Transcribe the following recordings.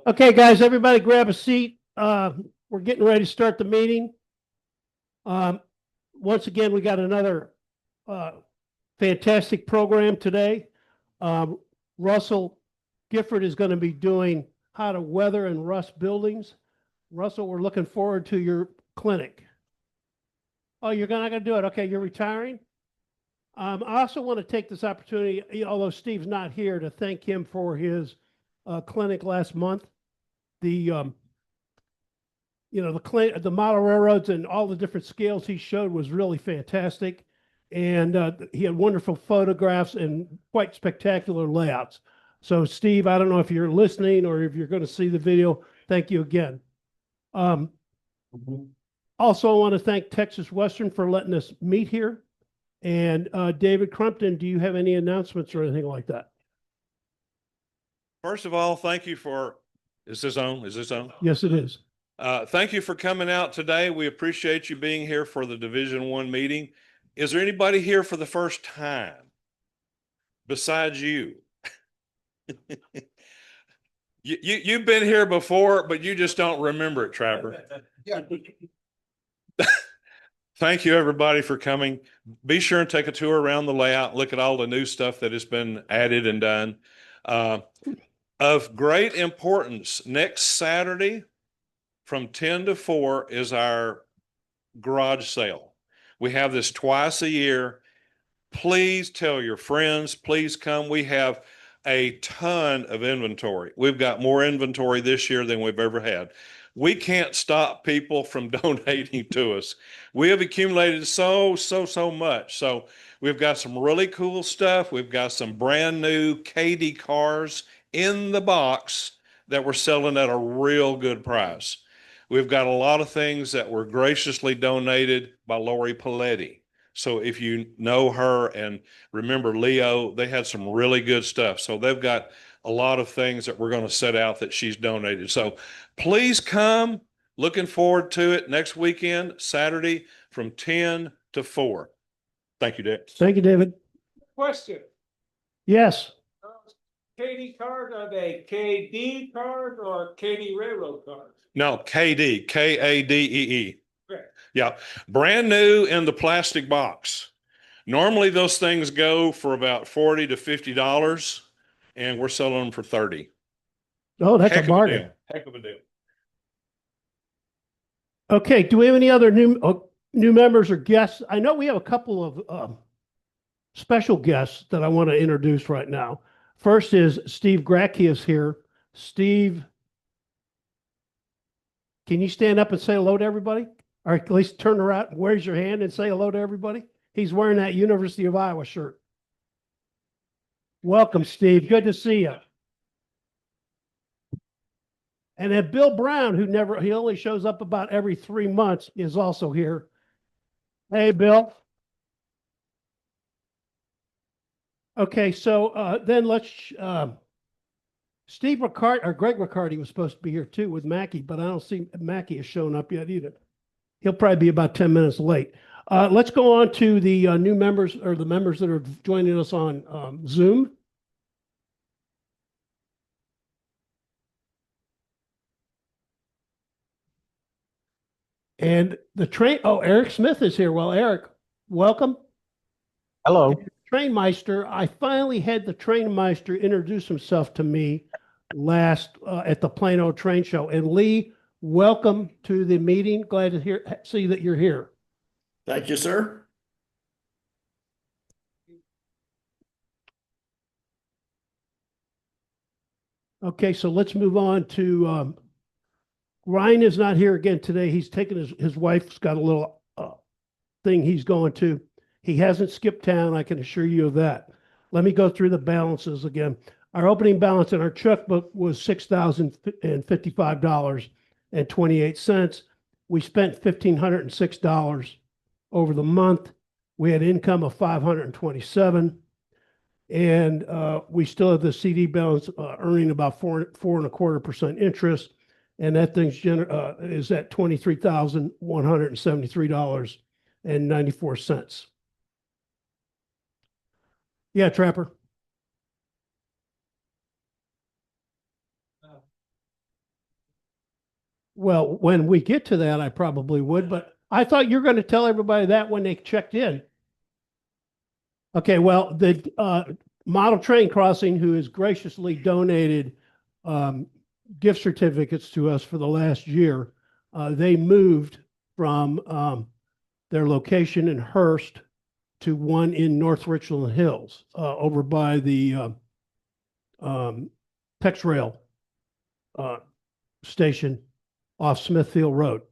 Okay, guys, everybody grab a seat. We're getting ready to start the meeting. Once again, we got another fantastic program today. Russell Gifford is going to be doing how to weather and rust buildings. Russell, we're looking forward to your clinic. Oh, you're not going to do it. Okay, you're retiring. I also want to take this opportunity, although Steve's not here, to thank him for his clinic last month. The model railroads and all the different scales he showed was really fantastic. And he had wonderful photographs and quite spectacular layouts. So Steve, I don't know if you're listening or if you're going to see the video. Thank you again. Also, I want to thank Texas Western for letting us meet here. And David Crumpton, do you have any announcements or anything like that? First of all, thank you for, is this on? Is this on? Yes, it is. Thank you for coming out today. We appreciate you being here for the Division I meeting. Is there anybody here for the first time besides you? You've been here before, but you just don't remember it, Trapper. Yeah. Thank you, everybody, for coming. Be sure and take a tour around the layout, look at all the new stuff that has been added and done. Of great importance, next Saturday from 10 to 4 is our garage sale. We have this twice a year. Please tell your friends, please come. We have a ton of inventory. We've got more inventory this year than we've ever had. We can't stop people from donating to us. We have accumulated so much. So we've got some really cool stuff. We've got some brand new KD cars in the box that we're selling at a real good price. We've got a lot of things that were graciously donated by Lori Paletti. So if you know her and remember Leo, they had some really good stuff. So they've got a lot of things that we're going to set out that she's donated. So please come. Looking forward to it next weekend, Saturday from 10 to 4. Thank you, Dick. Thank you, David. Question. Yes. KD cars, are they KD cars or KD railroad cars? No, KD, KADEE. Correct. Yeah, brand new in the plastic box. Normally those things go for about $40 to $50, and we're selling them for $30. Oh, that's Heck a of bargain. deal. Heck of a deal. Okay, do we have any other new members or guests? I know we have a couple of special guests that I want to introduce right now. First is Steve Gracke is here. Steve, can you stand up and say hello to everybody? Or at least turn around, raise your hand and say hello to everybody. He's wearing that University of Iowa shirt. Welcome, Steve. Good to see you. And then Bill Brown, he only shows up about every 3 months, is also here. Hey, Bill. Okay, so then let's, Steve Riccardi, or Greg Riccardi was supposed to be here too with Mackie, but I don't see Mackie has shown up yet either. He'll probably be about 10 minutes late. Let's go on to the new members, or the members that are joining us on Zoom. And the Eric Smith is here. Well, Eric, welcome. Hello. Trainmeister, I finally had the Trainmeister introduce himself to me last at the Plano Train Show. And Lee, welcome to the meeting. Glad to see that you're here. Thank you, sir. Okay, so let's move on to Ryan is not here again today. He's taken his wife's got a little thing he's going to. He hasn't skipped town, I can assure you of that. Let me go through the balances again. Our opening balance in our checkbook was $6,055.28. We spent $1,506 over the month. We had income of $527, and we still have the CD balance earning about 4.25% interest, and that thing's is at $23,173.94. Yeah, Trapper. Well, when we get to that, I probably would, but I thought you were going to tell everybody that when they checked in. Okay, well, the Model Train Crossing, who has graciously donated gift certificates to us for the last year, they moved from their location in Hearst to one in North Richland Hills, over by the Tex Rail station off Smithfield Road.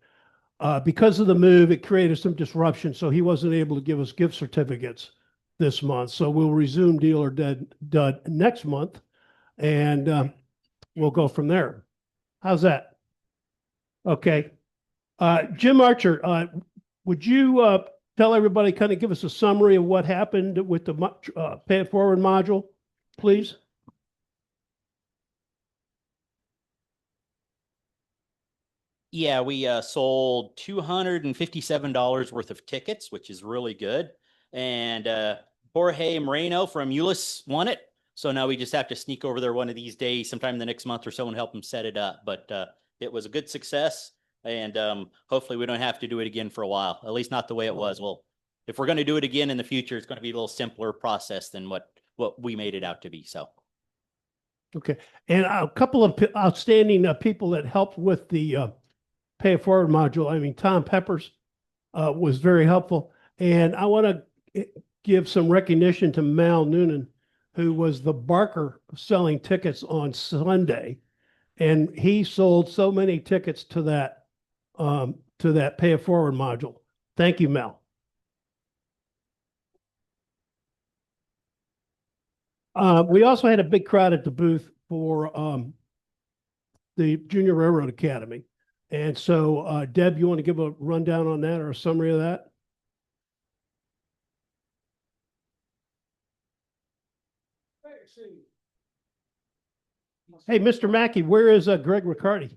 Because of the move, it created some disruption, so he wasn't able to give us gift certificates this month. So we'll resume Deal or Dud next month, and we'll go from there. How's that? Okay. Jim Archer, would you tell everybody, kind of give us a summary of what happened with the Pay It Forward module, please? Yeah, we sold $257 worth of tickets, which is really good. And Jorge Moreno from Euless won it. So now we just have to sneak over there one of these days, sometime in the next month or so, and help him set it up. But it was a good success. And hopefully we don't have to do it again for a while, at least not the way it was. Well, if we're going to do it again in the future, it's going to be a little simpler process than what we made it out to be. So. Okay. And a couple of outstanding people that helped with the Pay It Forward module. I mean, Tom Peppers was very helpful. And I want to give some recognition to Mal Noonan, who was the barker selling tickets on Sunday. And he sold so many tickets to that Pay It Forward module. Thank you, Mel. We also had a big crowd at the booth for the Junior Railroad Academy. And so, Deb, you want to give a rundown on that or a summary of that? Hey, Mr. Mackey, where is Greg Riccardi?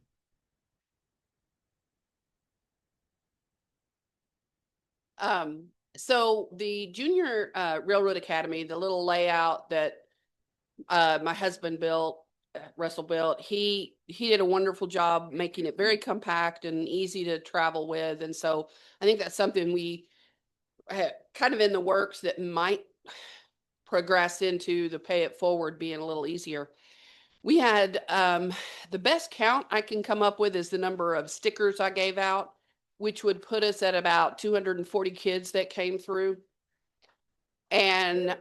So the Junior Railroad Academy, the little layout that my husband built, Russell built, he did a wonderful job making it very compact and easy to travel with. And so I think that's something we had kind of in the works that might progress into the Pay It Forward being a little easier. We had the best count I can come up with is the number of stickers I gave out, which would put us at about 240 kids that came through. And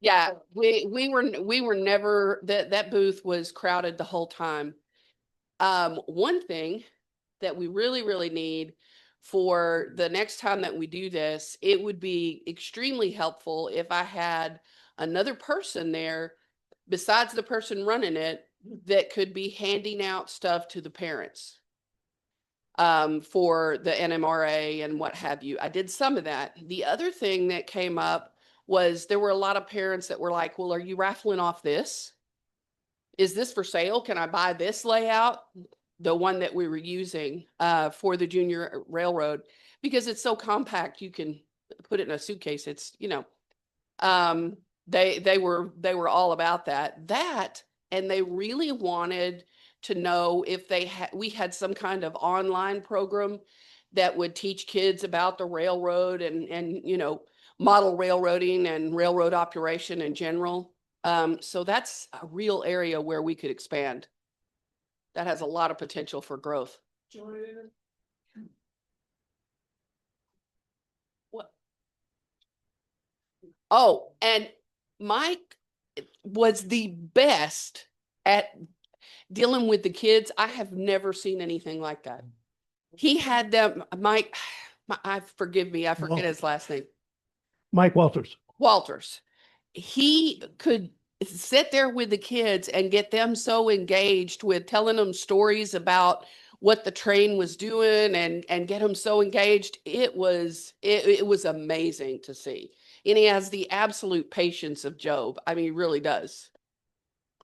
yeah, we were never, that booth was crowded the whole time. One thing that we really need for the next time that we do this, it would be extremely helpful if I had another person there besides the person running it that could be handing out stuff to the parents for the NMRA and what have you. I did some of that. The other thing that came up was there were a lot of parents that were like, well, are you raffling off this? Is this for sale? Can I buy this layout? The one that we were using for the Junior Railroad, because it's so compact, you can put it in a suitcase. It's, you know, they were all about that, and they really wanted to know if we had some kind of online program that would teach kids about the railroad and you know, model railroading and railroad operation in general. So that's a real area where we could expand. That has a lot of potential for growth. What? Oh, and Mike was the best at dealing with the kids. I have never seen anything like that. He had them, Mike, forgive me, I forget his last name. Mike Walters. Walters. He could sit there with the kids and get them so engaged with telling them stories about what the train was doing and get them so engaged. It was amazing to see. And he has the absolute patience of Job. I mean, he really does.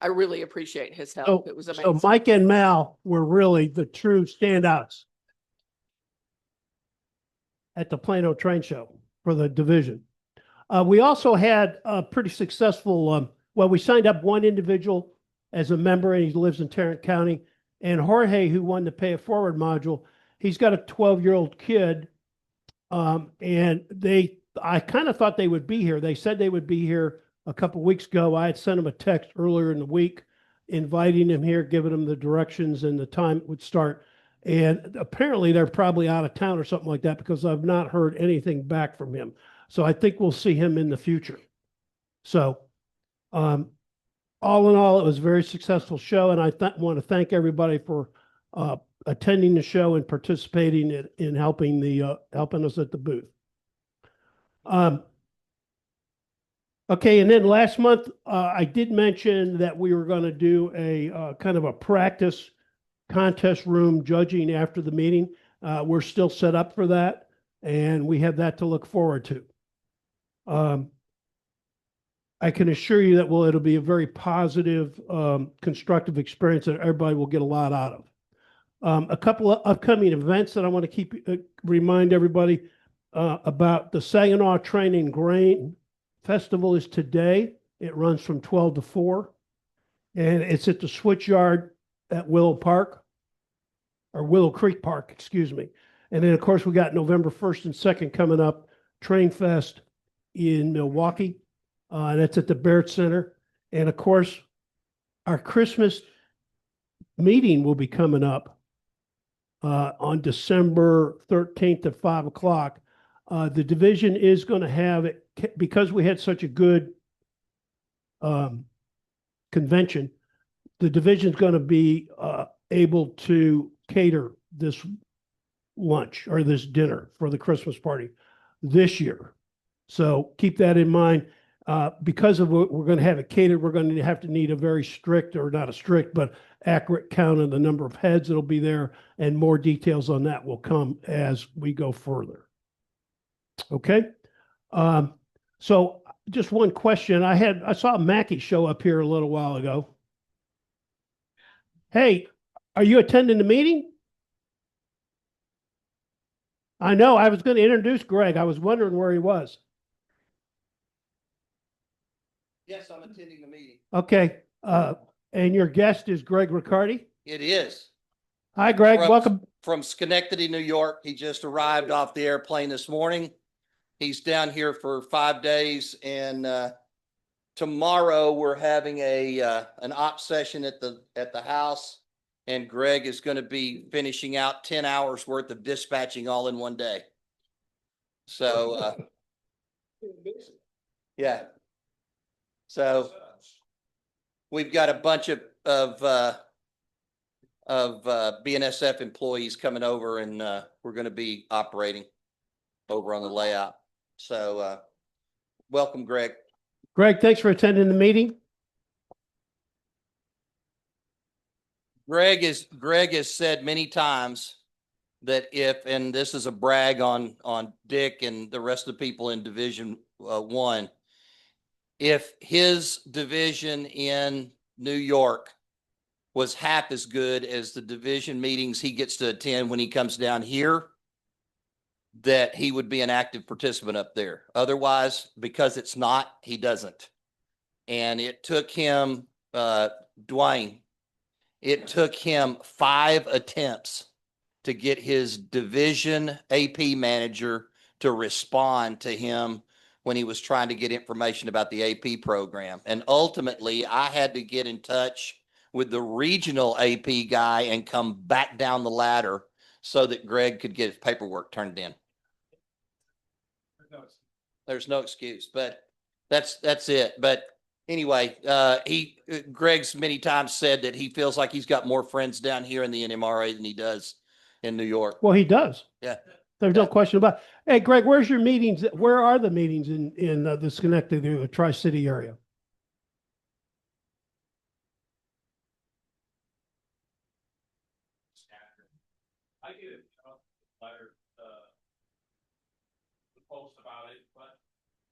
I really appreciate his help. It was amazing. So Mike and Mal were really the true standouts at the Plano Train Show for the division. We also had a pretty successful, well, we signed up one individual as a member, and he lives in Tarrant County. And Jorge, who won the pay it forward module, he's got a 12-year-old kid. And I kind of thought they would be here. They said they would be here a couple weeks ago. I had sent them a text earlier in the week inviting them here, giving them the directions and the time it would start. And apparently they're probably out of town or something like that because I've not heard anything back from him. So I think we'll see him in the future. So all in all, it was a very successful show. And I want to thank everybody for attending the show and participating in helping us at the booth. Okay, and then last month I did mention that we were going to do a kind of a practice contest room judging after the meeting. We're still set up for that, and we have that to look forward to. I can assure you that it'll be a very positive, constructive experience that everybody will get a lot out of. A couple of upcoming events that I want to remind everybody about. The Saginaw Train and Grain Festival is today. It runs from 12 to 4, and it's at the Switchyard at Willow Creek Park, excuse me. And then, of course, we got November 1st and 2nd coming up, Train Fest in Milwaukee. That's at the Barrett Center. And, of course, our Christmas meeting will be coming up on December 13th at 5 o'clock. The division is going to have it, because we had such a good convention, the division is going to be able to cater this lunch or this dinner for the Christmas party this year. So keep that in mind. Because of what we're going to have it catered, we're going to have to need a very strict, or not a strict, but accurate count of the number of heads that'll be there, and more details on that will come as we go further. Okay. So just one question. I saw Mackie show up here a little while ago. Hey, are you attending the meeting? I know. I was going to introduce Greg. I was wondering where he was. Yes, I'm attending the meeting. Okay. And your guest is Greg Riccardi. It is. Hi, Greg. From- Welcome. From Schenectady, New York. He just arrived off the airplane this morning. He's down here for 5 days, and tomorrow we're having an op session at the house, and Greg is going to be finishing out 10 hours worth of dispatching all in one day. So yeah. So we've got a bunch of BNSF employees coming over, and we're going to be operating over on the layout. So welcome, Greg. Greg, thanks for attending the meeting. Greg has said many times that and this is a brag on Dick and the rest of the people in Division 1, if his division in New York was half as good as the division meetings he gets to attend when he comes down here, that he would be an active participant up there. Otherwise, because it's not, he doesn't. And it took him, Dwayne, it took him 5 attempts to get his division AP manager to respond to him when he was trying to get information about the AP program. And ultimately, I had to get in touch with the regional AP guy and come back down the ladder so that Greg could get his paperwork turned in. There's no excuse, but that's it. But anyway, Greg's many times said that he feels like he's got more friends down here in the NMRA than he does in New York. Well, he does. Yeah. There's no question about it. Hey, Greg, where's your meetings? Where are the meetings in the Schenectady, Tri-City area? I get a letter, post about it, but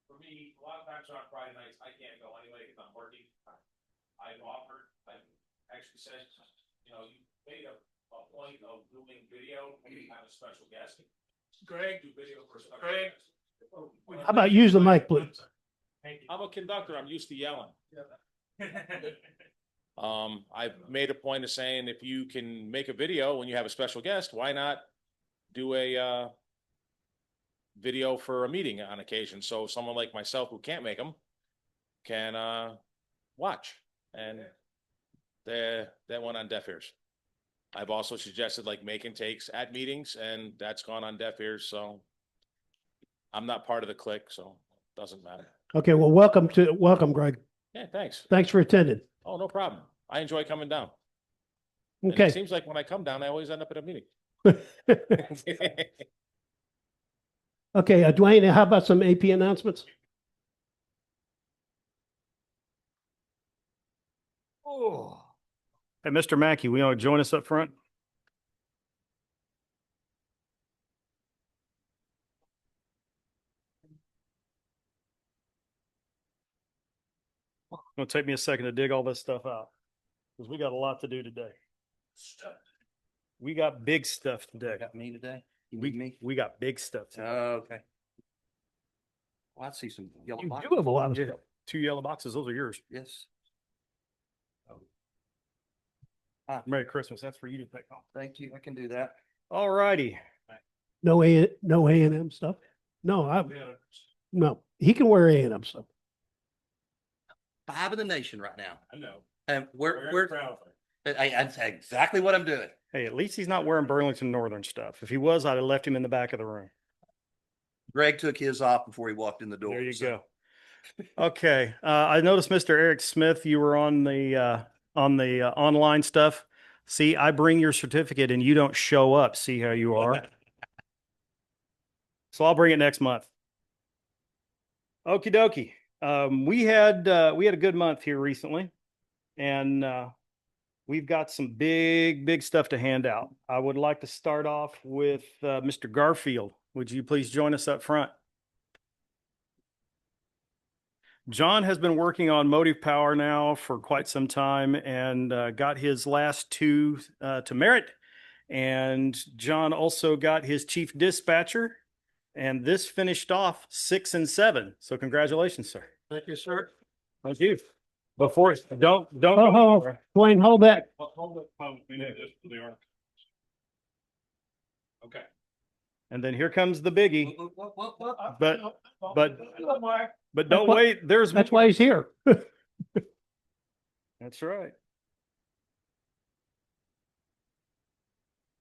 for me, a lot of times on Friday nights, I can't go anyway because I'm working. I've offered, I actually said, you made a point of doing video when you have a special guest. Greg, do video for a special guest. How about use the mic, please? I'm a conductor. I'm used to yelling. I've made a point of saying, if you can make a video when you have a special guest, why not do a, video for a meeting on occasion? So someone like myself who can't make them can, watch. And that went on deaf ears. I've also suggested like making takes at meetings, and that's gone on deaf ears. So I'm not part of the clique, so it doesn't matter. Okay, well, welcome, Greg. Yeah, thanks. Thanks for attending. Oh, no problem. I enjoy coming down. And it Okay. seems like when I come down, I always end up at a meeting. Okay, Dwayne, how about some AP announcements? Oh. Hey, Mr. Mackey, we want to join us up front? It's going to take me a second to dig all this stuff out because we got a lot to do today. We got big stuff today. Got me today? You need me? We got big stuff today. Okay. Well, I see some yellow You boxes. do have a lot of Yeah. stuff. 2 yellow boxes. Those are yours. Yes. Merry Christmas. That's for you to pick off. Thank you. I can do that. All righty. No A&M stuff? No, he can wear A&M stuff. 5 in the nation right now. I know. And Very we're proud of it. that's exactly what I'm doing. Hey, at least he's not wearing Burlington Northern stuff. If he was, I'd have left him in the back of the room. Greg took his off before he walked in the door. There you so- go. Okay. I noticed Mr. Eric Smith, you were on the online stuff. See, I bring your certificate and you don't show up. See how you are. So I'll bring it next month. Okie dokie. We had a good month here recently, and we've got some big stuff to hand out. I would like to start off with Mr. Garfield. Would you please join us up front? John has been working on Motive Power now for quite some time and got his last 2 to merit. And John also got his chief dispatcher, and this finished off 6 and 7. So congratulations, sir. Thank you, sir. Thank you. Before don't Oh, Dwayne, hold that. Hold it. Okay. And then here comes the biggie. What? But don't wait. There's That's why he's here. That's right.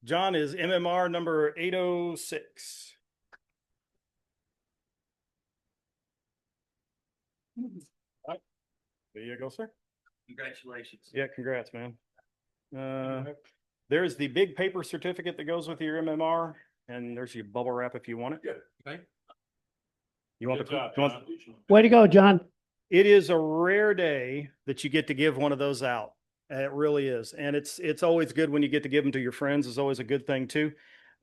John is MMR number 806. All right. There you go, sir. Congratulations. Yeah, congrats, man. There's the big paper certificate that goes with your MMR, and there's your bubble wrap if you want it. Okay. You want Good the job, you want- John. Way to go, John. It is a rare day that you get to give one of those out. It really is. And it's always good when you get to give them to your friends. It's always a good thing too.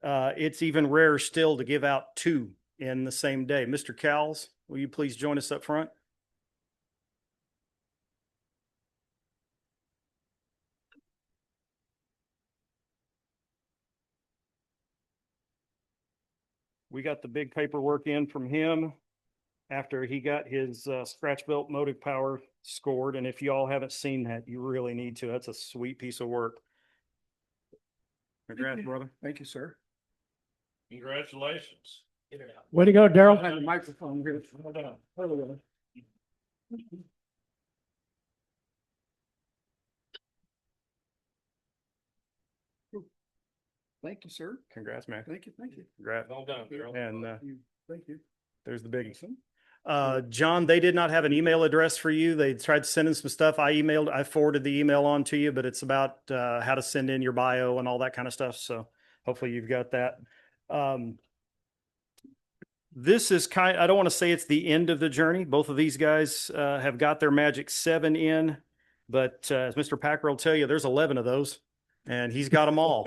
It's even rarer still to give out 2 in the same day. Mr. Cowles, will you please join us up front? We got the big paperwork in from him after he got his scratch built Motive Power scored. And if you all haven't seen that, you really need to. That's a sweet piece of work. Congrats, brother. Thank you, sir. Congratulations. Way to go, Daryl. I have a microphone here. Thank you, sir. Congrats, man. Thank you. Thank you. Congrats. Well done, Daryl. And Thank you. there's the biggie. John, they did not have an email address for you. They tried to send in some stuff. I forwarded the email on to you, but it's about how to send in your bio and all that kind of stuff. So hopefully you've got that. This is I don't want to say it's the end of the journey. Both of these guys have got their Magic 7 in, but as Mr. Packer will tell you, there's 11 of those, and he's got them all.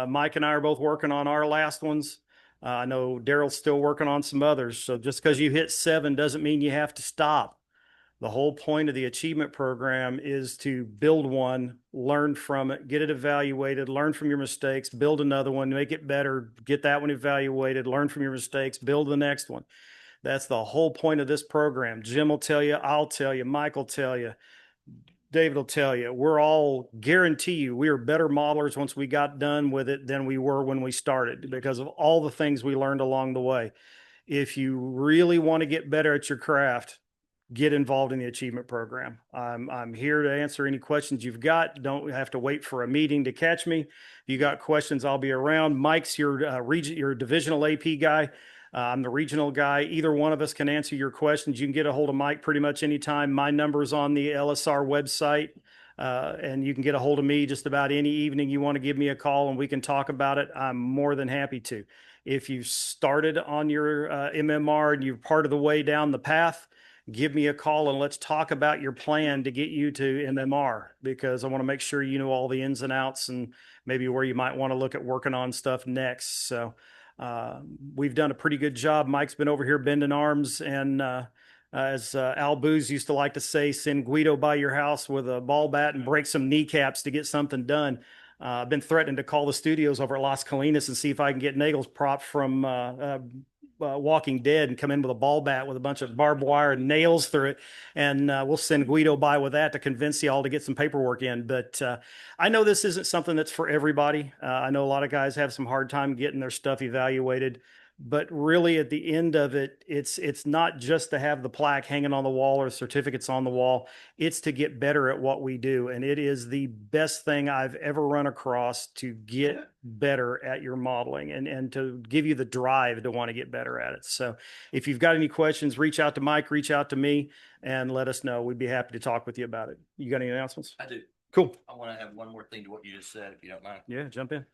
Mike and I are both working on our last ones. I know Daryl's still working on some others. So just because you hit 7 doesn't mean you have to stop. The whole point of the achievement program is to build one, learn from it, get it evaluated, learn from your mistakes, build another one, make it better, get that one evaluated, learn from your mistakes, build the next one. That's the whole point of this program. Jim will tell you, I'll tell you, Mike will tell you. David will tell you, we're all guarantee you we are better modelers once we got done with it than we were when we started because of all the things we learned along the way. If you really want to get better at your craft, get involved in the achievement program. I'm here to answer any questions you've got. Don't have to wait for a meeting to catch me. If you got questions, I'll be around. Mike's your divisional AP guy. I'm the regional guy. Either one of us can answer your questions. You can get a hold of Mike pretty much anytime. My number's on the LSR website. And you can get a hold of me just about any evening you want to give me a call and we can talk about it. I'm more than happy to. If you started on your MMR and you're part of the way down the path, give me a call and let's talk about your plan to get you to MMR, because I want to make sure you know all the ins and outs and maybe where you might want to look at working on stuff next. So we've done a pretty good job. Mike's been over here bending arms and as Al Booz used to like to say, send Guido by your house with a ball bat and break some kneecaps to get something done. I've been threatening to call the studios over at Las Colinas and see if I can get Nagel's prop from Walking Dead and come in with a ball bat with a bunch of barbed wire and nails through it. And we'll send Guido by with that to convince you all to get some paperwork in. But I know this isn't something that's for everybody. I know a lot of guys have some hard time getting their stuff evaluated. But really, at the end of it, it's not just to have the plaque hanging on the wall or certificates on the wall. It's to get better at what we do. And it is the best thing I've ever run across to get better at your modeling and to give you the drive to want to get better at it. So if you've got any questions, reach out to Mike, reach out to me, and let us know. We'd be happy to talk with you about it. You got any announcements? I do. Cool. I want to have one more thing to what you just said, if you don't mind. Yeah, jump in.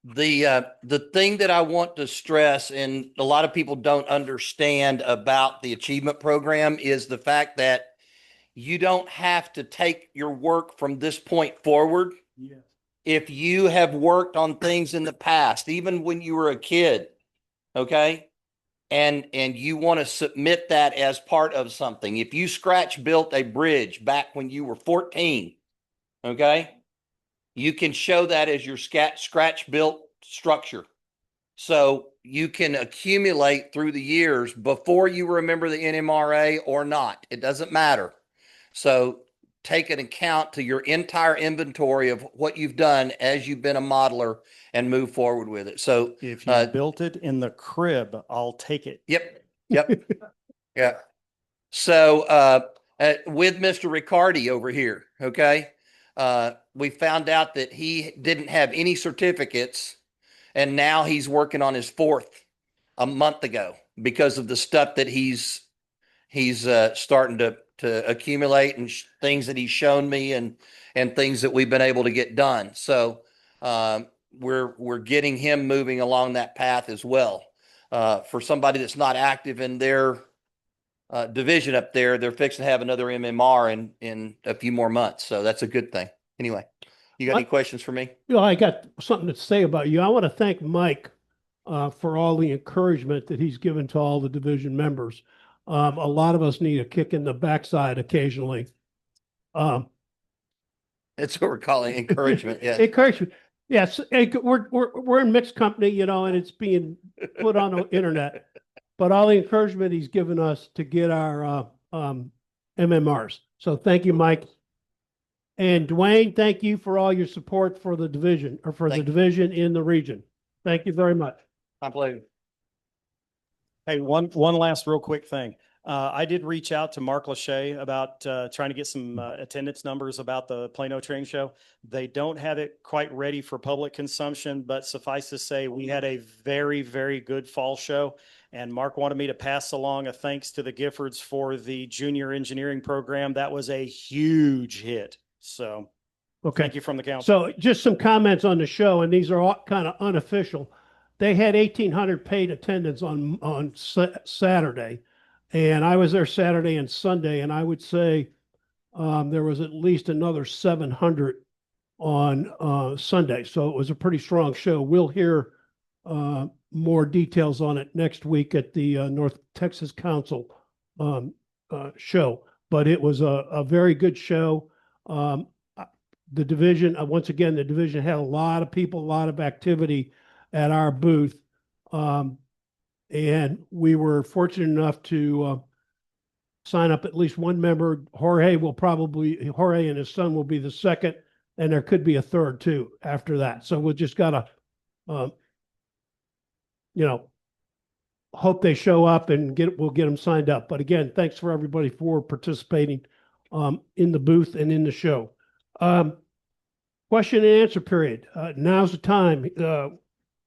The thing that I want to stress, and a lot of people don't understand about the achievement program, is the fact that you don't have to take your work from this point forward. Yeah. If you have worked on things in the past, even when you were a kid, okay, and you want to submit that as part of something. If you scratch built a bridge back when you were 14, okay, you can show that as your scratch built structure. So you can accumulate through the years before you remember the NMRA or not. It doesn't matter. So take an account to your entire inventory of what you've done as you've been a modeler and move forward with it. So If you built it in the crib, I'll take it. Yep. Yeah. So with Mr. Riccardi over here, okay, we found out that he didn't have any certificates, and now he's working on his fourth a month ago because of the stuff that he's starting to accumulate and things that he's shown me and things that we've been able to get done. So we're getting him moving along that path as well. For somebody that's not active in their division up there, they're fixing to have another MMR in a few more months. So that's a good thing. Anyway, you got any questions for me? You know, I got something to say about you. I want to thank Mike for all the encouragement that he's given to all the division members. A lot of us need a kick in the backside occasionally. That's what we're calling encouragement. Yeah. Encouragement. Yes, we're in mixed company, you know, and it's being put on the internet. But all the encouragement he's given us to get our MMRs. So thank you, Mike. And Dwayne, thank you for all your support for the division or for the division in the region. Thank you very much. My pleasure. Hey, one last real quick thing. I did reach out to Mark Lachey about trying to get some attendance numbers about the Plano Train Show. They don't have it quite ready for public consumption, but suffice to say, we had a very, very good fall show. And Mark wanted me to pass along a thanks to the Giffords for the junior engineering program. That was a huge hit. So thank you from the council. So just some comments on the show, and these are all kind of unofficial. They had 1,800 paid attendance on Saturday, and I was there Saturday and Sunday, and I would say there was at least another 700 on Sunday. So it was a pretty strong show. We'll hear more details on it next week at the North Texas Council show, but it was a very good show. The division, once again, the division had a lot of people, a lot of activity at our booth. And we were fortunate enough to sign up at least one member. Jorge and his son will be the second, and there could be a third too after that. So we just gotta, hope they show up and we'll get them signed up. But again, thanks for everybody for participating in the booth and in the show. Question and answer period. Now's the time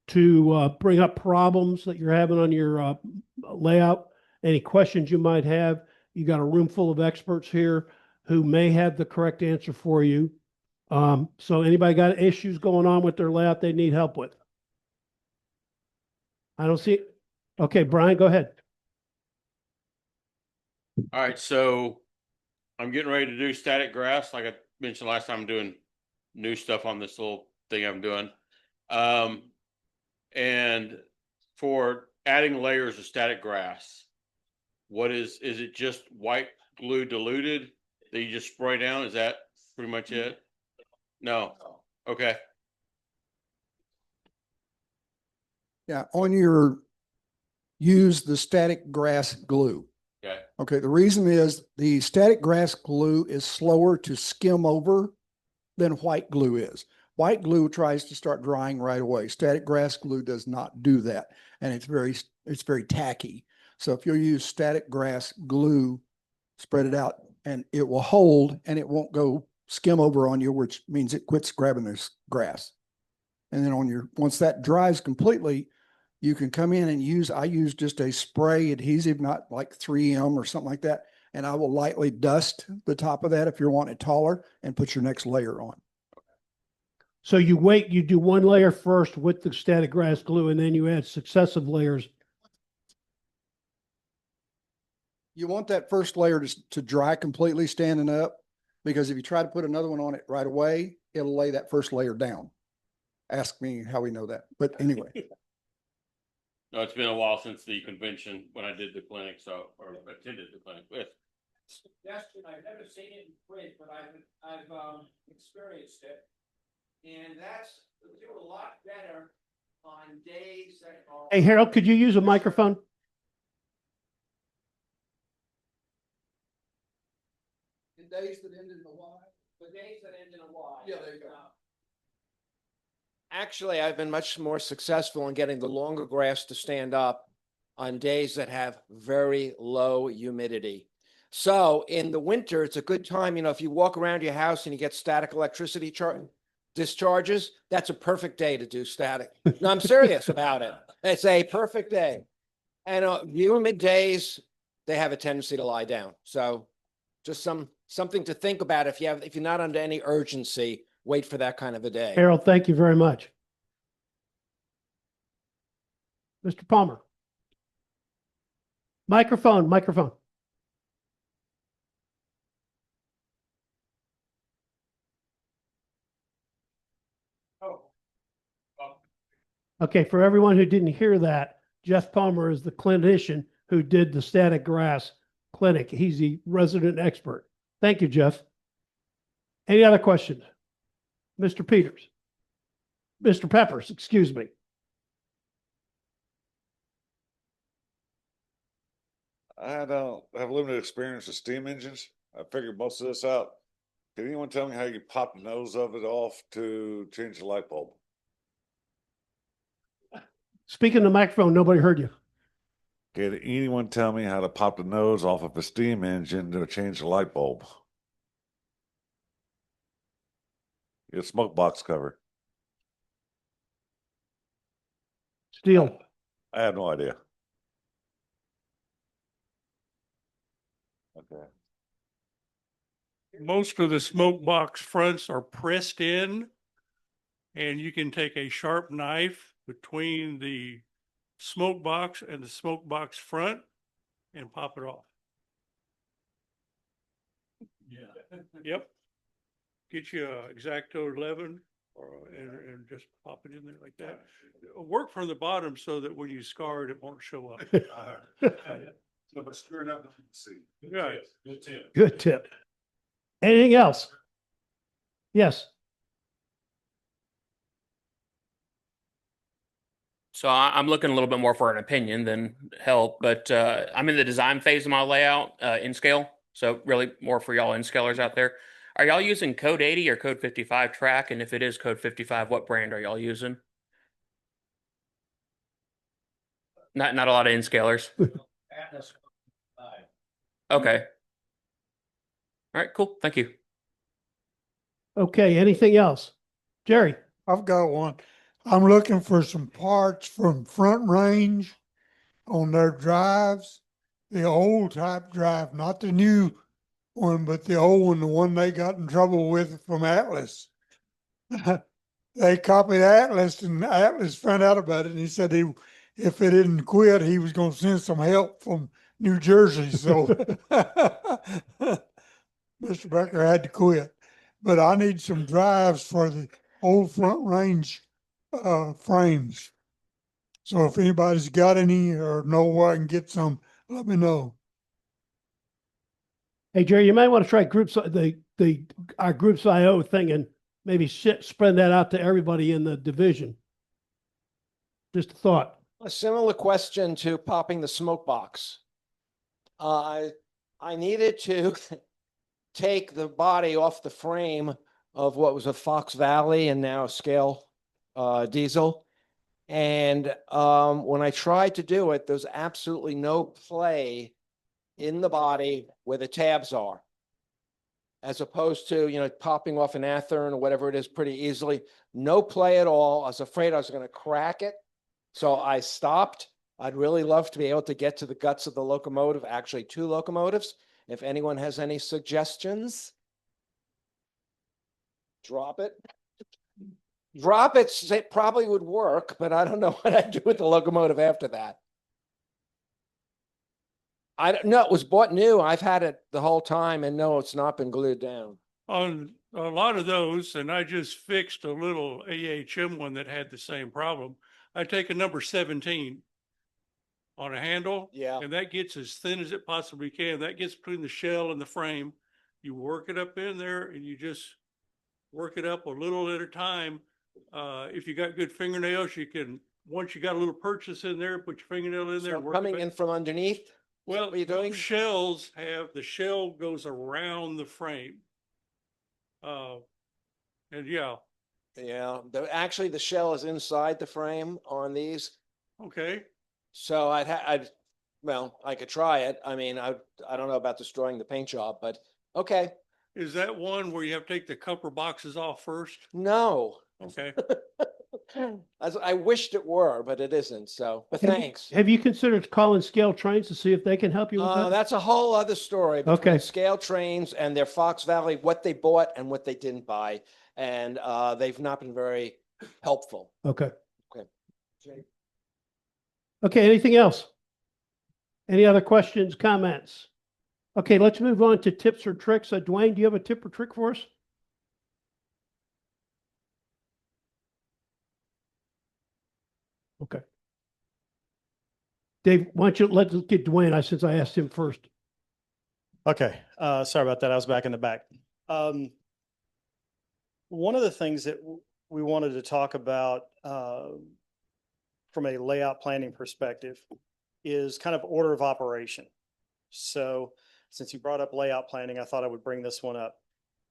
to bring up problems that you're having on your layout. Any questions you might have. You got a room full of experts here who may have the correct answer for you. So anybody got issues going on with their layout they need help with? I don't see. Okay, Brian, go ahead. All right, so I'm getting ready to do static grass. Like I mentioned last time, I'm doing new stuff on this little thing I'm doing. And for adding layers of static grass, is it just white glue diluted that you just spray down? Is that pretty much it? No. Okay. Yeah, use the static grass glue. Okay. Okay, the reason is the static grass glue is slower to skim over than white glue is. White glue tries to start drying right away. Static grass glue does not do that, and it's very tacky. So if you use static grass glue, spread it out, and it will hold, and it won't go skim over on you, which means it quits grabbing this grass. And then once that dries completely, you can come in and I use just a spray adhesive, not like 3M or something like that. And I will lightly dust the top of that if you want it taller, and put your next layer on. So you do one layer first with the static grass glue, and then you add successive layers. You want that first layer to dry completely standing up, because if you try to put another one on it right away, it'll lay that first layer down. Ask me how we know that. But anyway. No, it's been a while since the convention when I did the clinic, or attended the clinic with. Suggestion, I've never seen it in print, but I've experienced it. And we do a lot better on days that are. Hey, Harold, could you use a microphone? In days that end in a Y. The days that end in a Y. Yeah, there you go. Actually, I've been much more successful in getting the longer grass to stand up on days that have very low humidity. So in the winter, it's a good time, if you walk around your house and you get static electricity discharges, that's a perfect day to do static. No, I'm serious about it. It's a perfect day. And humid days, they have a tendency to lie down. So just something to think about if you're not under any urgency. Wait for that kind of a day. Harold, thank you very much. Mr. Palmer. Microphone. Okay, for everyone who didn't hear that, Jeff Palmer is the clinician who did the static grass clinic. He's the resident expert. Thank you, Jeff. Any other questions? Mr. Peppers, excuse me. I don't have limited experience with steam engines. I figured most of this out. Can anyone tell me how you pop the nose of it off to change the light bulb? Speak in the microphone, nobody heard you. Can anyone tell me how to pop the nose off of a steam engine to change the light bulb? Your smoke box cover. Steele. I have no idea. Okay. Most of the smoke box fronts are pressed in, and you can take a sharp knife between the smoke box and the smoke box front and pop it off. Yeah. Yep. Get you a X-Acto 11 and just pop it in there like that. Work from the bottom so that when you scar it, it won't show up. So, but screw it up, see. Right. Good tip. Good tip. Anything else? Yes. So I'm looking a little bit more for an opinion than help, but I'm in the design phase of my layout in scale. So really more for y'all in scalers out there. Are y'all using Code 80 or Code 55 track? And if it is Code 55, what brand are y'all using? Not a lot of in scalers. Okay. All right, cool. Thank you. Okay, anything else? Jerry? I've got one. I'm looking for some parts from Front Range on their drives, the old type drive, not the new one, but the old one, the one they got in trouble with from Atlas. They copied Atlas and Atlas found out about it and he said if it didn't quit, he was going to send some help from New Jersey. So Mr. Becker had to quit. But I need some drives for the old Front Range frames. So if anybody's got any or know where I can get some, let me know. Hey, Jerry, you might want to try our groups IO thing and maybe spread that out to everybody in the division. Just a thought. A similar question to popping the smoke box. I needed to take the body off the frame of what was a Fox Valley and now a Scale diesel. And when I tried to do it, there's absolutely no play in the body where the tabs are, as opposed to, popping off an Athearn or whatever it is pretty easily. No play at all. I was afraid I was going to crack it. So I stopped. I'd really love to be able to get to the guts of the locomotive, actually 2 locomotives. If anyone has any suggestions, drop it. Drop it, it probably would work, but I don't know what I'd do with the locomotive after that. I don't know. It was bought new. I've had it the whole time and no, it's not been glued down. On a lot of those, and I just fixed a little AHM one that had the same problem. I take a number 17 on a handle. Yeah. And that gets as thin as it possibly can. That gets between the shell and the frame. You work it up in there and you just work it up a little at a time. If you got good fingernails, you can, once you got a little purchase in there, put your fingernail in there. So coming in from underneath? Well, what are you doing? Shells the shell goes around the frame. And yeah. Yeah, actually the shell is inside the frame on these. Okay. So well, I could try it. I mean, I don't know about destroying the paint job, but okay. Is that one where you have to take the cover boxes off first? No. Okay. As I wished it were, but it isn't. So, but thanks. Have you considered calling Scale Trains to see if they can help you with that? That's a whole other story. Between Okay. Scale Trains and their Fox Valley, what they bought and what they didn't buy. And they've not been very helpful. Okay. Okay. Okay, anything else? Any other questions, comments? Okay, let's move on to tips or tricks. Dwayne, do you have a tip or trick for us? Okay. Dave, why don't you let's get Dwayne, since I asked him first. Okay. Sorry about that. I was back in the back. One of the things that we wanted to talk about from a layout planning perspective is kind of order of operation. So since you brought up layout planning, I thought I would bring this one up.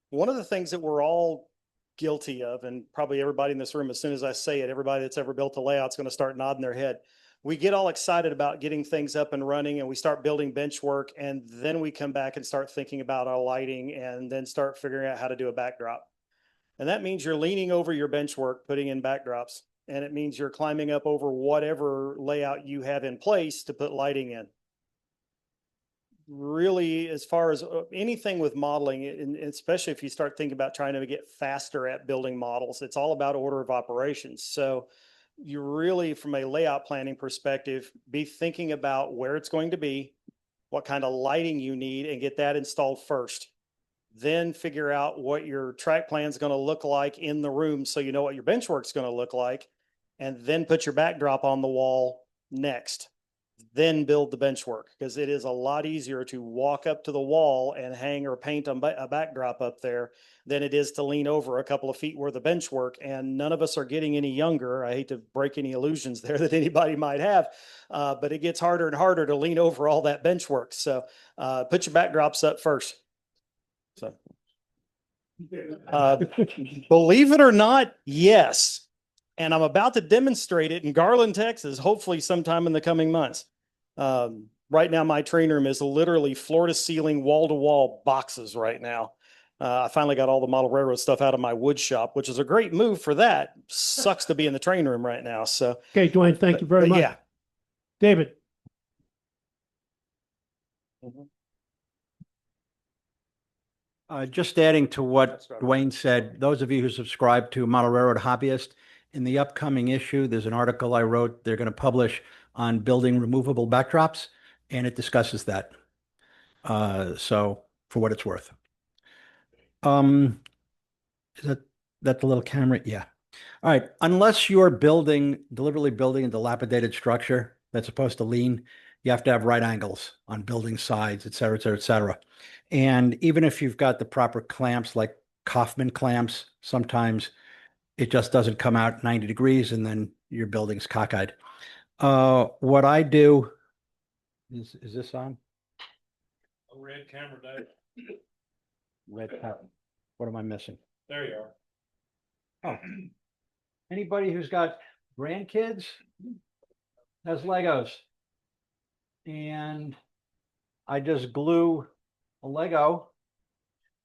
One of the things that we're all guilty of, and probably everybody in this room, as soon as I say it, everybody that's ever built a layout is going to start nodding their head. We get all excited about getting things up and running and we start building bench work, and then we come back and start thinking about our lighting and then start figuring out how to do a backdrop. And that means you're leaning over your bench work, putting in backdrops, and it means you're climbing up over whatever layout you have in place to put lighting in. Really, as far as anything with modeling, and especially if you start thinking about trying to get faster at building models, it's all about order of operations. So you really, from a layout planning perspective, be thinking about where it's going to be, what kind of lighting you need, and get that installed first. Then figure out what your track plan is going to look like in the room so you know what your bench work is going to look like, and then put your backdrop on the wall next. then build the bench work, because it is a lot easier to walk up to the wall and hang or paint a backdrop up there than it is to lean over a couple of feet worth of bench work. And none of us are getting any younger. I hate to break any illusions there that anybody might have, but it gets harder and harder to lean over all that bench work. So put your backdrops up first. So believe it or not, yes. And I'm about to demonstrate it in Garland, Texas, hopefully sometime in the coming months. Right now, my training room is literally floor to ceiling, wall to wall boxes right now. I finally got all the model railroad stuff out of my wood shop, which is a great move for that. Sucks to be in the training room right now. So, Okay, Dwayne, thank you very but much. yeah. David. Just adding to what Dwayne said, those of you who subscribe to Model Railroad Hobbyist, in the upcoming issue, there's an article I wrote they're going to publish on building removable backdrops, and it discusses that. So for what it's worth. Is that the little camera? Yeah. All right. Unless you're deliberately building a dilapidated structure that's supposed to lean, you have to have right angles on building sides, et cetera, et cetera, et cetera. And even if you've got the proper clamps, like Kaufman clamps, sometimes it just doesn't come out 90 degrees and then your building's cockeyed. What I do is this on? A red camera day. Red camera. What am I missing? There you are. Oh, anybody who's got grandkids has Legos. And I just glue a Lego.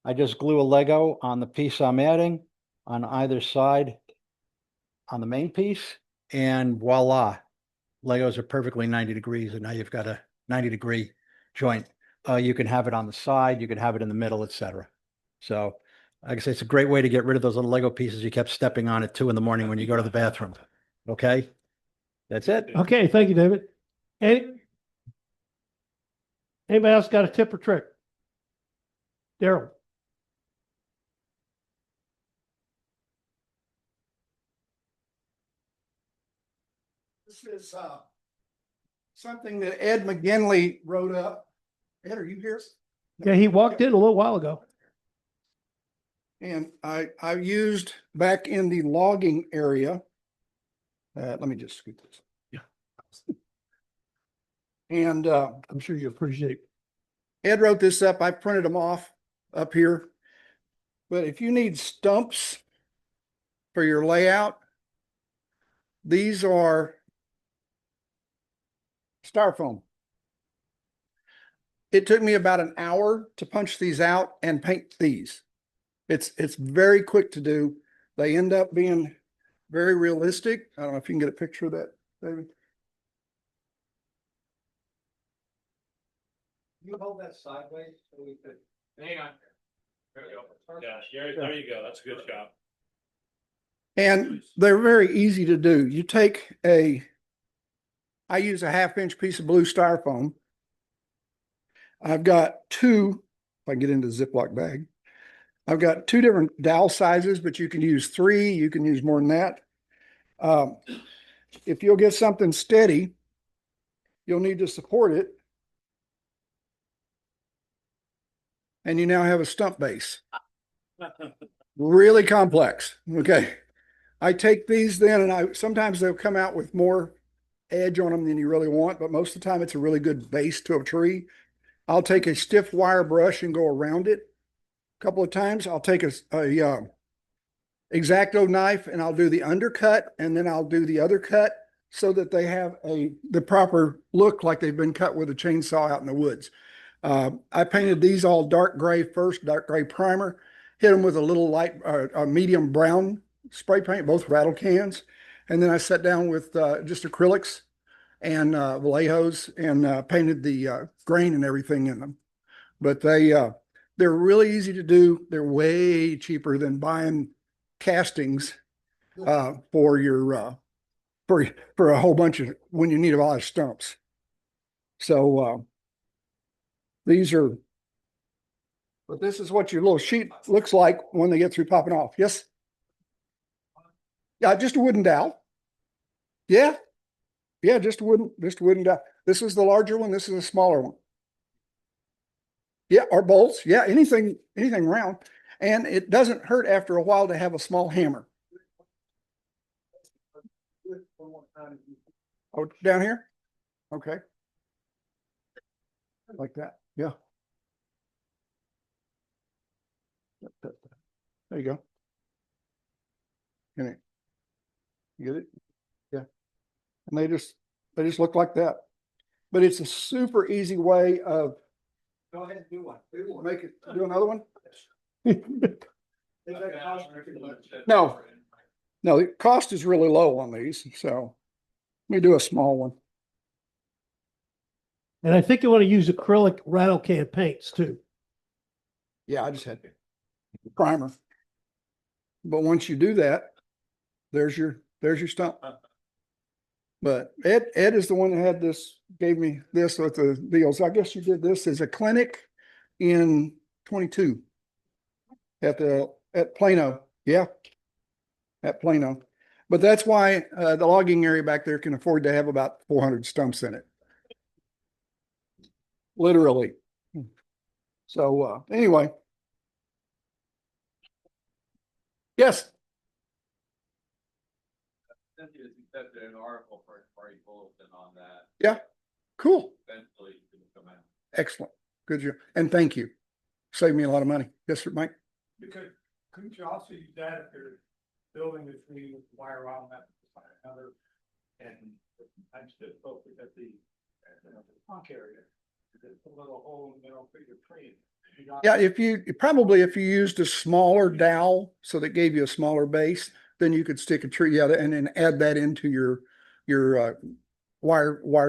I just glue a Lego on the piece I'm adding on either side on the main piece, and voila, Legos are perfectly 90 degrees, and now you've got a 90-degree joint. You can have it on the side, you can have it in the middle, etc. So, like I say, it's a great way to get rid of those little Lego pieces you kept stepping on at 2 a.m. when you go to the bathroom. Okay, that's it. Okay, thank you, David. Anybody else got a tip or trick? Daryl. This is something that Ed McGinley wrote up. Ed, are you here? Yeah, he walked in a little while ago. And I used back in the logging area. Let me just scoot this. Yeah. And I'm sure you appreciate. Ed wrote this up. I printed them off up here. But if you need stumps for your layout, these are styrofoam. It took me about an hour to punch these out and paint these. It's very quick to do. They end up being very realistic. I don't know if you can get a picture of that, David. You hold that sideways so we could. Hang on. There we go. Yeah, there you go. That's a good job. And they're very easy to do. You take I use a 1/2-inch piece of blue styrofoam. I've got two, if I get into the Ziploc bag, I've got 2 different dowel sizes, but you can use 3, you can use more than that. If you'll get something steady, you'll need to support it. And you now have a stump base. Really complex. Okay. I take these then, and sometimes they'll come out with more edge on them than you really want, but most of the time it's a really good base to a tree. I'll take a stiff wire brush and go around it a couple of times. I'll take a X-Acto knife and I'll do the undercut, and then I'll do the other cut so that they have the proper look, like they've been cut with a chainsaw out in the woods. I painted these all dark gray first, dark gray primer, hit them with a little light, medium brown spray paint, both rattle cans. And then I sat down with just acrylics and Vallejos and painted the grain and everything in them. But they're really easy to do. They're way cheaper than buying castings for your for a whole bunch of when you need a lot of stumps. So these are, but this is what your little sheet looks like when they get through popping off. Yes. Yeah, just a wooden dowel. Yeah. Yeah, just wooden die. This is the larger one. This is a smaller one. Yeah, or bolts. Yeah, anything round. And it doesn't hurt after a while to have a small hammer. Oh, down here? Okay. Like that. Yeah. There you go. Can you get it? Yeah. And they just look like that. But it's a super easy way of. Go ahead and do one. Do another one? No, the cost is really low on these, so let me do a small one. And I think you want to use acrylic rattle can paints too. Yeah, I just had primer. But once you do that, there's your stump. But Ed is the one that had this, gave me this with the deals. I guess you did this as a clinic in 22 at Plano. Yeah, at Plano. But that's why the logging area back there can afford to have about 400 stumps in it. Literally. So anyway. Yes. An article for a bulletin on that. Yeah. Cool. Eventually it can come out. Excellent. Good job. And thank you. Saved me a lot of money. Yes, sir, Mike. Because couldn't you also use that if you're building this new wire around that another and I just focus at the punk area. Just a little hole in the middle for your tree. Yeah, if you used a smaller dowel so that gave you a smaller base, then you could stick a tree out and then add that into your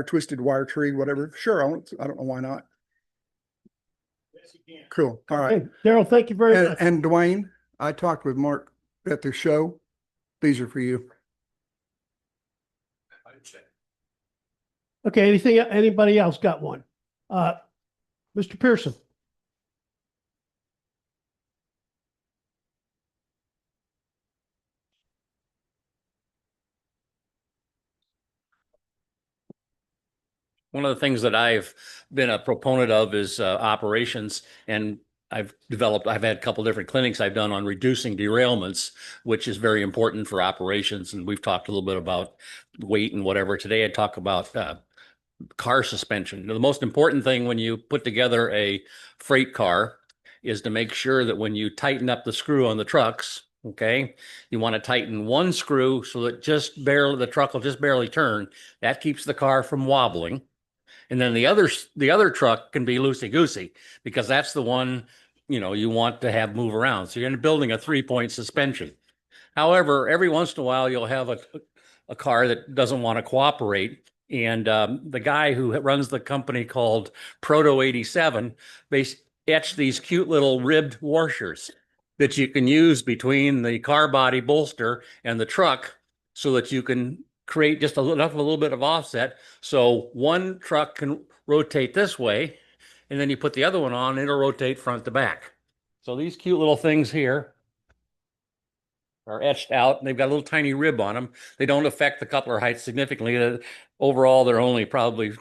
twisted wire tree, whatever. Sure, I don't know why not. Yes, you can. Cool. All right. Hey, Daryl, thank you very much. And Dwayne, I talked with Mark at the show. These are for you. Okay, anybody else got one? Mr. Pearson. One of the things that I've been a proponent of is operations, and I've had a couple different clinics I've done on reducing derailments, which is very important for operations. And we've talked a little bit about weight and whatever. Today I talk about car suspension. The most important thing when you put together a freight car is to make sure that when you tighten up the screw on the trucks, okay, you want to tighten one screw so that the truck will just barely turn. That keeps the car from wobbling. And then the other truck can be loosey-goosey because that's the one, you want to have move around. So you're building a 3-point suspension. However, every once in a while, you'll have a car that doesn't want to cooperate. And the guy who runs the company called Proto 87 etched these cute little ribbed washers that you can use between the car body bolster and the truck so that you can create just a little bit of offset. So one truck can rotate this way, and then you put the other one on, it'll rotate front to back. So these cute little things here are etched out, and they've got a little tiny rib on them. They don't affect the coupler height significantly. Overall, they're only probably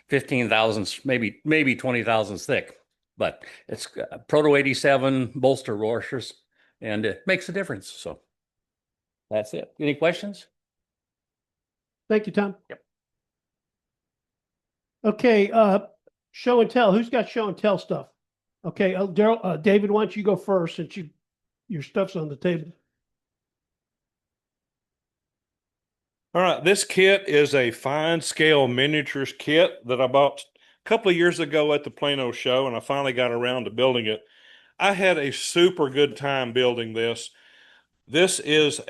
15 thousandths, maybe 20 thousandths thick. But it's Proto 87 bolster washers, and it makes a difference. So that's it. Any questions? Thank you, Tom. Yep. Okay, show and tell. Who's got show and tell stuff? Okay, Daryl, David, why don't you go first since your stuff's on the table. All right, this kit is a fine scale miniatures kit that I bought a couple of years ago at the Plano show, and I finally got around to building it. I had a super good time building this. This is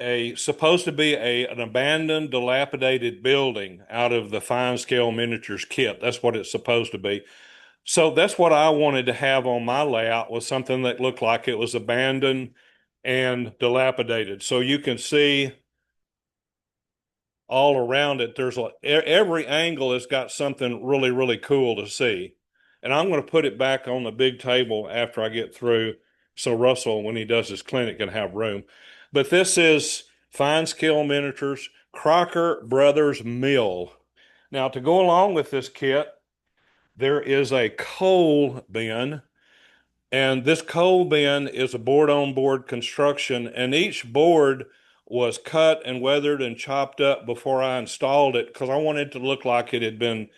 supposed to be an abandoned, dilapidated building out of the fine scale miniatures kit. That's what it's supposed to be. So that's what I wanted to have on my layout, was something that looked like it was abandoned and dilapidated. So you can see all around it, there's every angle has got something really, really cool to see. And I'm going to put it back on the big table after I get through, so Russell, when he does his clinic, can have room. But this is Fine Scale Miniatures, Crocker Brothers Mill. Now, to go along with this kit, there is a coal bin, and this coal bin is a board-on-board construction, and each board was cut and weathered and chopped up before I installed it because I wanted it to look like it had been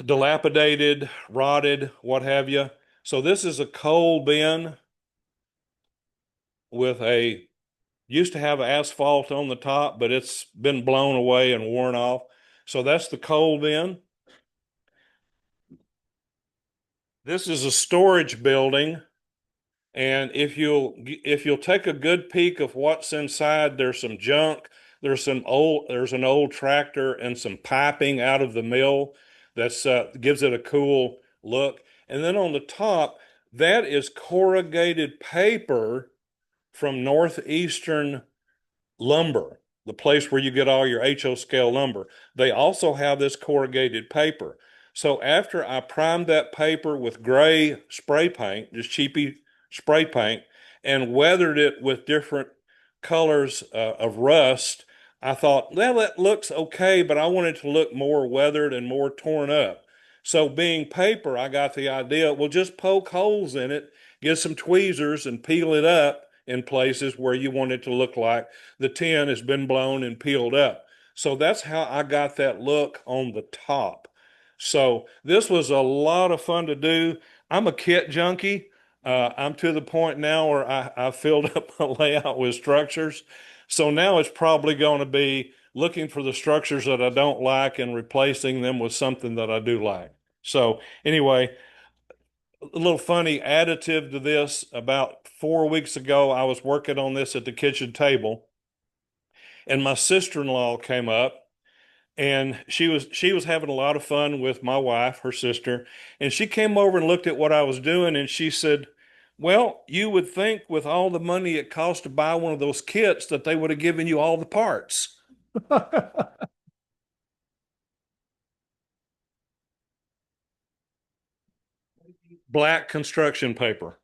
dilapidated, rotted, what have you. So this is a coal bin with used to have asphalt on the top, but it's been blown away and worn off. So that's the coal bin. This is a storage building. And if you'll take a good peek of what's inside, there's some junk. There's an old tractor and some piping out of the mill that's gives it a cool look. And then on the top, that is corrugated paper from Northeastern Lumber, the place where you get all your HO scale lumber. They also have this corrugated paper. So after I primed that paper with gray spray paint, just cheapy spray paint, and weathered it with different colors of rust, I thought, well, that looks okay, but I want it to look more weathered and more torn up. So being paper, I got the idea, well, just poke holes in it, get some tweezers and peel it up in places where you want it to look like the tin has been blown and peeled up. So that's how I got that look on the top. So this was a lot of fun to do. I'm a kit junkie. I'm to the point now where I filled up my layout with structures. So now it's probably going to be looking for the structures that I don't like and replacing them with something that I do like. So anyway, a little funny additive to this, about 4 weeks ago, I was working on this at the kitchen table, and my sister-in-law came up, and she was having a lot of fun with my wife, her sister, and she came over and looked at what I was doing, and she said, well, you would think with all the money it costs to buy one of those kits that they would have given you all the parts. Black construction paper,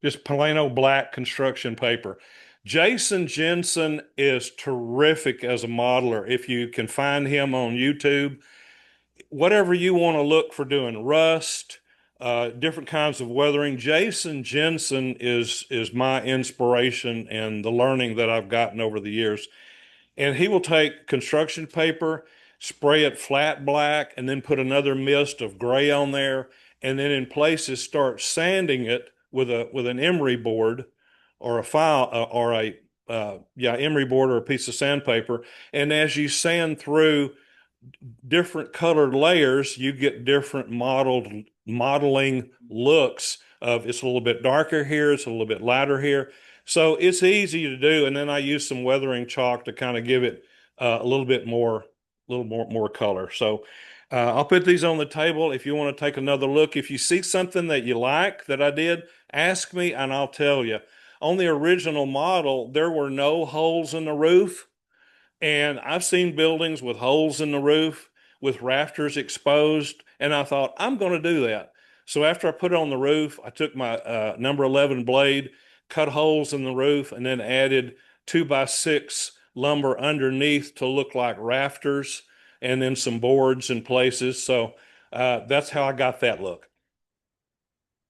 just plain old black construction paper. Jason Jensen is terrific as a modeler. If you can find him on YouTube, whatever you want to look for doing rust, different kinds of weathering, Jason Jensen is my inspiration and the learning that I've gotten over the years. And he will take construction paper, spray it flat black, and then put another mist of gray on there, and then in places start sanding it with an emery board or a file or a emery board or a piece of sandpaper. And as you sand through different colored layers, you get different modeling looks of it's a little bit darker here, it's a little bit lighter here. So it's easy to do. And then I use some weathering chalk to kind of give it a little more color. So I'll put these on the table if you want to take another look. If you see something that you like that I did, ask me and I'll tell you. On the original model, there were no holes in the roof. And I've seen buildings with holes in the roof with rafters exposed. And I thought, I'm going to do that. So after I put it on the roof, I took my number 11 blade, cut holes in the roof, and then added 2x6 lumber underneath to look like rafters, and then some boards in places. So that's how I got that look.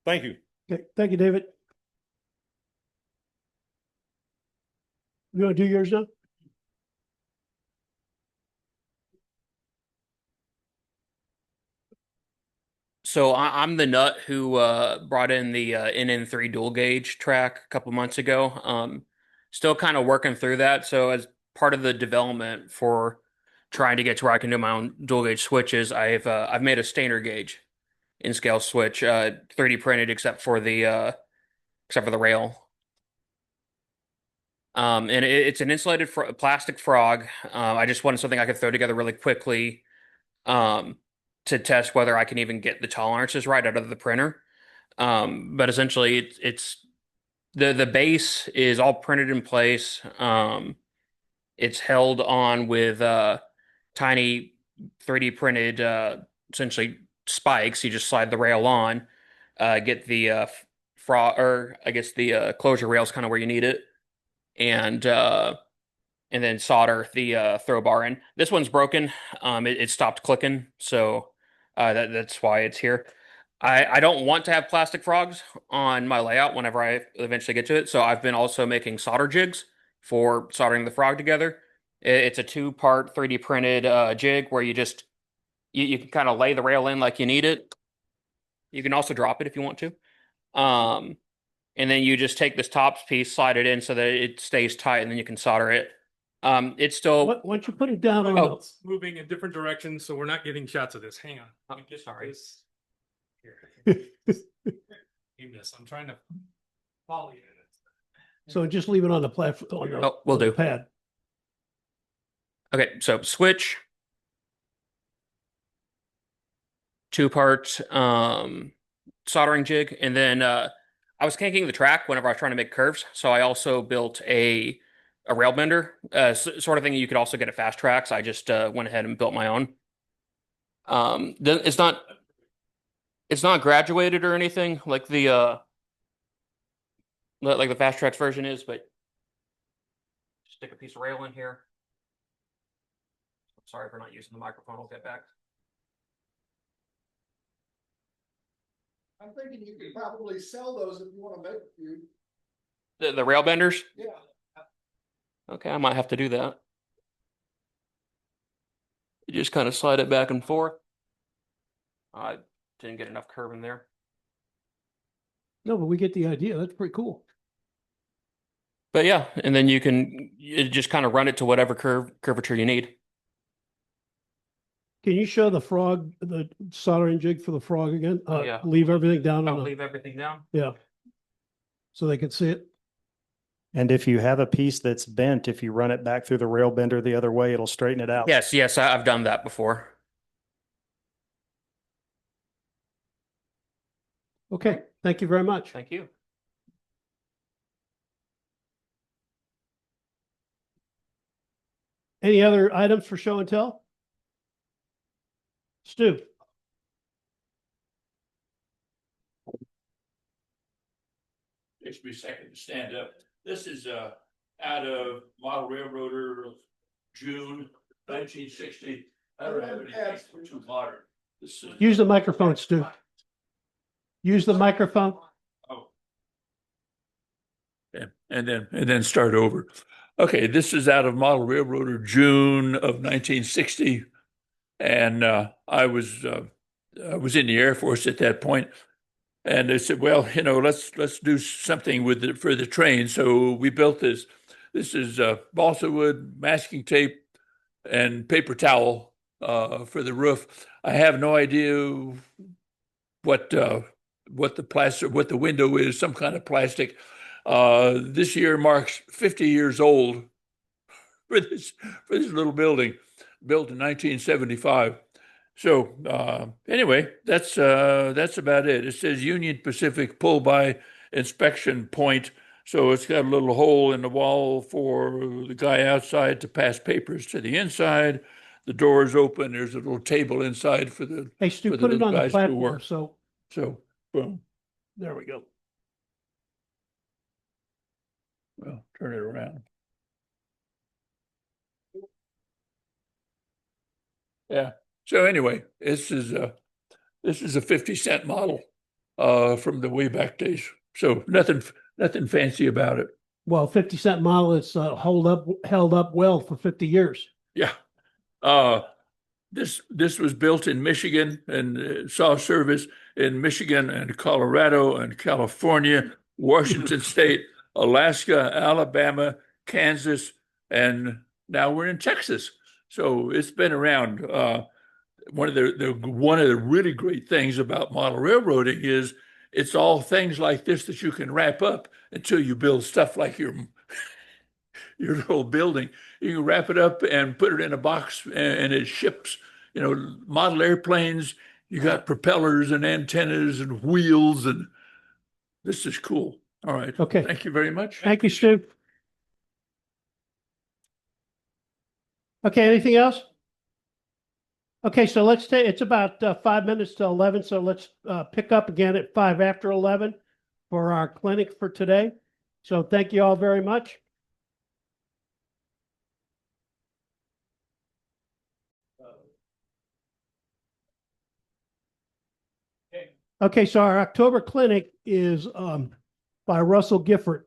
Thank you. Okay, thank you, David. You want to do yours now? So I'm the nut who brought in the NN3 dual gauge track a couple months ago. Still kind of working through that. So as part of the development for trying to get to where I can do my own dual gauge switches, I've made a standard gauge in scale switch, 3D printed except for the rail. And it's an insulated plastic frog. I just wanted something I could throw together really quickly. To test whether I can even get the tolerances right out of the printer. But essentially it's the base is all printed in place. It's held on with tiny 3D printed essentially spikes. You just slide the rail on, get the frog, or I guess the closure rail is kind of where you need it. And and then solder the throw bar in. This one's broken. It stopped clicking, so that's why it's here. I don't want to have plastic frogs on my layout whenever I eventually get to it, so I've been also making solder jigs for soldering the frog together. It's a 2-part 3D printed jig where you can kind of lay the rail in like you need it. You can also drop it if you want to. And then you just take this top piece, slide it in so that it stays tight, and then you can solder it. It's still. Why don't you put it down on Oh, It's moving in different directions, so we're not getting shots of this. Hang on. Oh, sorry. Here. You miss. I'm trying to follow you. So just leave it on the platform. Oh, will do. Pad. Okay, so switch. 2-part soldering jig, and then I was kinking the track whenever I was trying to make curves, so I also built a rail bender, sort of thing you could also get at Fast Tracks. I just went ahead and built my own. It's not graduated or anything like the Fast Tracks version is, but stick a piece of rail in here. Sorry for not using the microphone. I'll get back. I'm thinking you could probably sell those if you want to make a few. The rail benders? Yeah. Okay, I might have to do that. You just kind of slide it back and forth. I didn't get enough curve in there. No, but we get the idea. That's pretty cool. But yeah, and then you just kind of run it to whatever curvature you need. Can you show the soldering jig for the frog again? Yeah. Leave everything down I'll on leave everything down. yeah. So they can see it. And if you have a piece that's bent, if you run it back through the rail bender the other way, it'll straighten it out. Yes, I've done that before. Okay, thank you very much. Thank you. Any other items for show and tell? Stu? Takes me a second to stand up. This is out of Model Railroader, June 1960. I don't have anything too modern. This is, Use the microphone, Stu. Use the microphone. and then start over. Okay, this is out of Model Railroader, June of 1960, and I was in the Air Force at that point. And they said, well, let's do something for the train. So we built this. This is balsa wood, masking tape, and paper towel for the roof. I have no idea what the window is, some kind of plastic. This year marks 50 years old for this little building, built in 1975. So anyway, that's about it. It says Union Pacific pull-by inspection point. So it's got a little hole in the wall for the guy outside to pass papers to the inside. The door is open. There's a little table inside for the Hey, Stu, for put it little on the guys to platform. work. So So boom. there we go. Well, turn it around. Yeah. So anyway, this is a 50-cent model from the way back days. So nothing fancy about it. Well, 50-cent model, it's held up well for 50 years. Yeah. This was built in Michigan and saw service in Michigan and Colorado and California, Washington State, Alaska, Alabama, Kansas, and now we're in Texas. So it's been around. One of the really great things about model railroading is it's all things like this that you can wrap up until you build stuff like your little building. You can wrap it up and put it in a box and it ships. Model airplanes, you got propellers and antennas and wheels, and this is cool. All right. Okay. Thank you very much. Thank you, Stu. Okay, anything else? Okay, so let's take, it's about 5 minutes to 11, so let's pick up again at 5 after 11 for our clinic for today. So thank you all very much. Okay, so our October clinic is by Russell Gifford.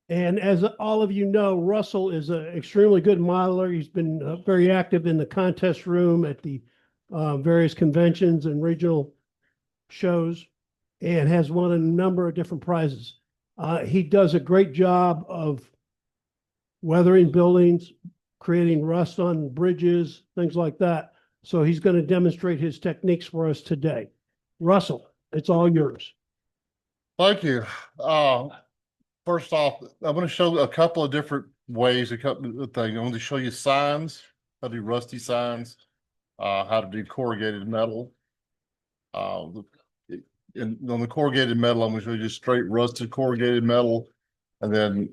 And as all of you know, Russell is an extremely good modeler. He's been very active in the contest room at the various conventions and regional shows and has won a number of different prizes. He does a great job of weathering buildings, creating rust on bridges, things like that. So he's going to demonstrate his techniques for us today. Russell, it's all yours. Thank you. First off, I'm going to show a couple of different ways, a couple of things. I'm going to show you signs, how to do rusty signs, how to do corrugated metal. And on the corrugated metal, I'm going to show you just straight rusted corrugated metal, and then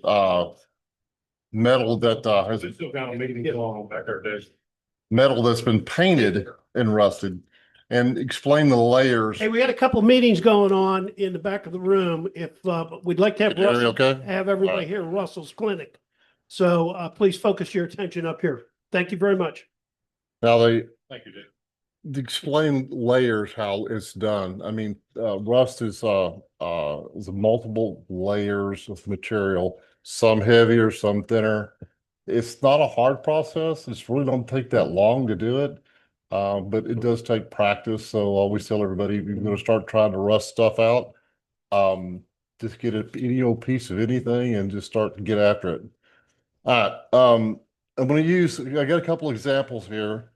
metal that has Still got a meeting going on back there, Dave. metal that's been painted and rusted, and explain the layers. Hey, we had a couple meetings going on in the back of the room. If we'd like to have Can you hear me Russell, okay? have everybody All right. hear Russell's clinic. So please focus your attention up here. Thank you very much. Now they Thank you, Dave. explain layers, how it's done. I mean, rust is multiple layers of material, some heavier, some thinner. It's not a hard process. It's really don't take that long to do it. But it does take practice. So I always tell everybody, if you're going to start trying to rust stuff out, just get any old piece of anything and just start to get after it. All right. I'm going to use, I got a couple examples here.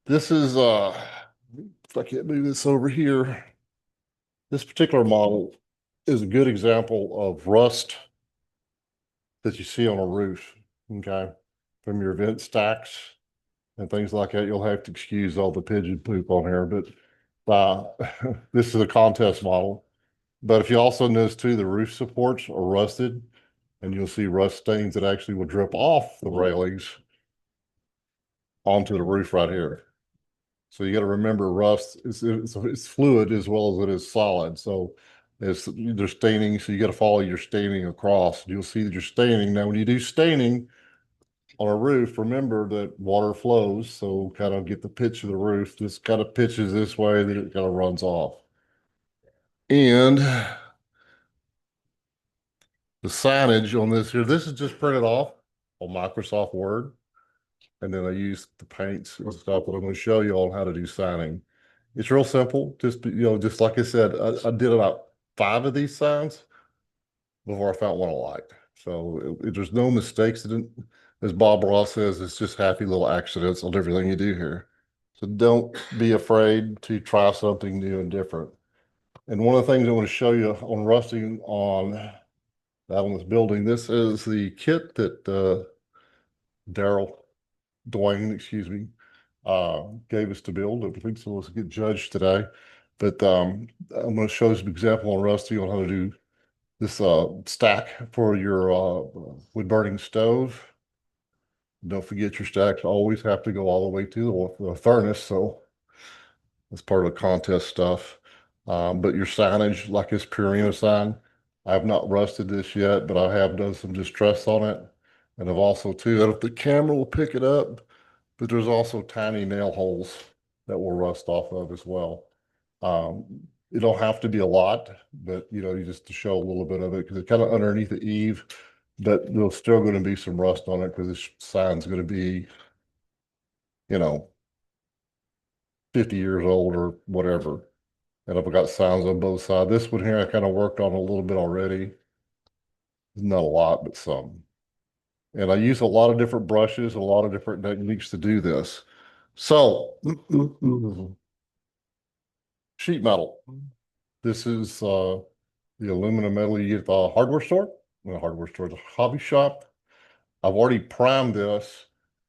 This is, if I can't move this over here, this particular model is a good example of rust that you see on a roof, okay, from your vent stacks and things like that. You'll have to excuse all the pigeon poop on here, but this is a contest model. But if you also notice too, the roof supports are rusted, and you'll see rust stains that actually will drip off the railings onto the roof right here. So you got to remember, rust it's fluid as well as it is solid. So there's staining, so you got to follow your staining across. You'll see that you're staining. Now, when you do staining on a roof, remember that water flows. So kind of get the pitch of the roof. This kind of pitches this way, that it kind of runs off. And the signage on this here, this is just printed off on Microsoft Word. And then I use the paints and stuff, but I'm going to show you all how to do signing. It's real simple. Just, just like I said, I did about 5 of these signs before I found one I liked. So there's no mistakes. As Bob Ross says, it's just happy little accidents on everything you do here. So don't be afraid to try something new and different. And one of the things I want to show you on rusting on this building, this is the kit that Dwayne, excuse me, gave us to build. I think so. Let's get judged today. But I'm going to show some example on rusty on how to do this stack for your wood burning stove. Don't forget your stacks always have to go all the way to the furnace. So that's part of the contest stuff. But your signage, like this Purina sign, I have not rusted this yet, but I have done some distress on it. And I've also too, I don't know if the camera will pick it up, but there's also tiny nail holes that will rust off of as well. It don't have to be a lot, but you just to show a little bit of it, because it's kind of underneath the eave, but there's still going to be some rust on it because this sign's going to be, 50 years old or whatever. And I've got signs on both sides. This one here I kind of worked on a little bit already. Not a lot, but some. And I use a lot of different brushes, a lot of different techniques to do this. So, sheet metal. This is the aluminum metal you get at the hardware store. The hardware store is a hobby shop. I've already primed this,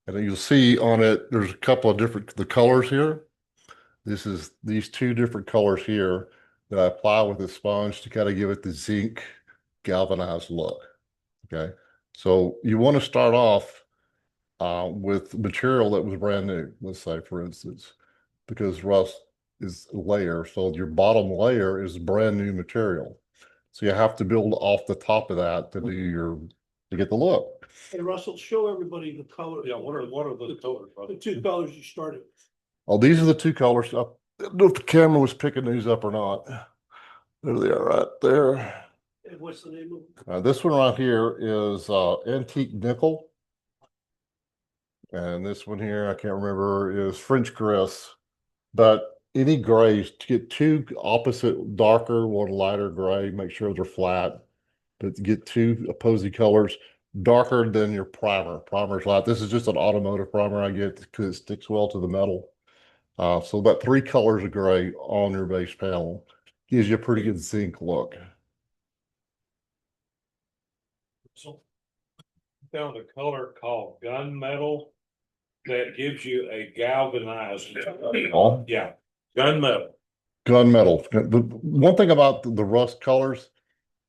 and you'll see on it, there's a couple of the colors here. This is these 2 different colors here that I apply with a sponge to kind of give it the zinc galvanized look. Okay. So you want to start off with material that was brand new, let's say, for instance, because rust is a layer. So your bottom layer is brand new material. So you have to build off the top of that to get the look. Hey, Russell, show everybody the color. Yeah, what are the colors? The 2 colors you started with. Oh, these are the 2 colors. I don't know if the camera was picking these up or not. There they are right there. And what's the name of? This one right here is antique nickel. And this one here, I can't remember, is French caress. But any grays, to get two opposite darker, one lighter gray, make sure they're flat. But to get two opposing colors, darker than your primer. Primer's light. This is just an automotive primer I get because it sticks well to the metal. So about 3 colors of gray on your base panel gives you a pretty good zinc look. Found a color called gunmetal that gives you a galvanized. Oh. Yeah, gunmetal. Gunmetal. The one thing about the rust colors,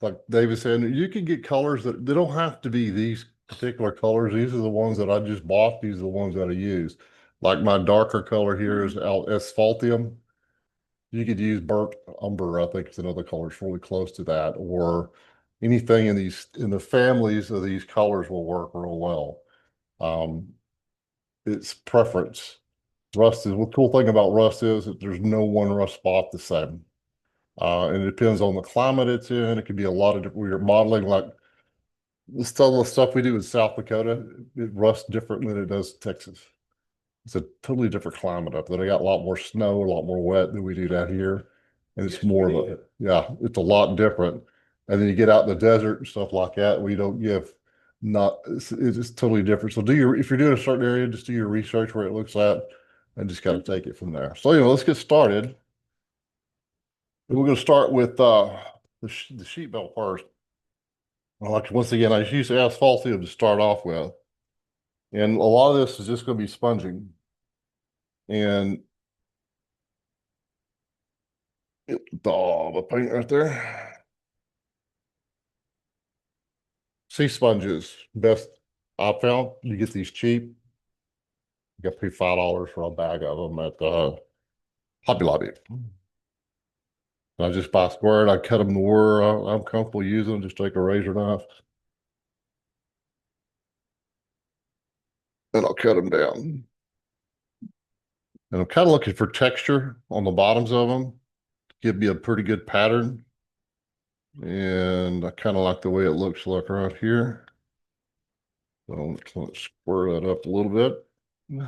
like David said, you can get colors that they don't have to be these particular colors. These are the ones that I just bought. These are the ones that I use. Like my darker color here is asphaltium. You could use burnt umber. I think it's another color. It's really close to that. Or anything in the families of these colors will work real well. It's preference. Rust is, the cool thing about rust is that there's no one rust spot the same. And it depends on the climate it's in. It could be a lot of different, we're modeling like the stuff we do in South Dakota, it rusts different than it does Texas. It's a totally different climate up there. They got a lot more snow, a lot more wet than we do down here. And it's more of a, yeah, it's a lot different. And then you get out in the desert and stuff like that, we don't give it's totally different. So if you're doing a certain area, just do your research where it looks at and just kind of take it from there. So, let's get started. And we're going to start with the sheet metal first. Once again, I just use asphaltium to start off with. And a lot of this is just going to be sponging. And the paint right there. Sea sponges, best I found. You get these cheap. You got to pay $5 for a bag of them at Hobby Lobby. I just buy squared. I cut them to where I'm comfortable using them. Just take a razor knife. And I'll cut them down. And I'm kind of looking for texture on the bottoms of them. Give me a pretty good pattern. And I kind of like the way it looks like right here. So let's square that up a little bit. I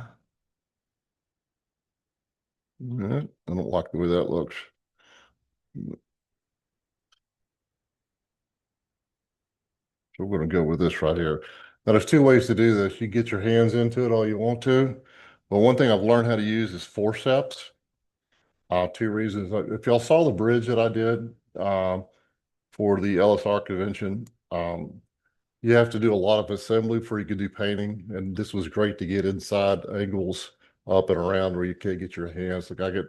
don't like the way that looks. So we're going to go with this right here. Now there's 2 ways to do this. You get your hands into it all you want to. But one thing I've learned how to use is forceps. 2 reasons. If y'all saw the bridge that I did for the LSR convention, you have to do a lot of assembly before you can do painting. And this was great to get inside angles up and around where you can't get your hands. Like I get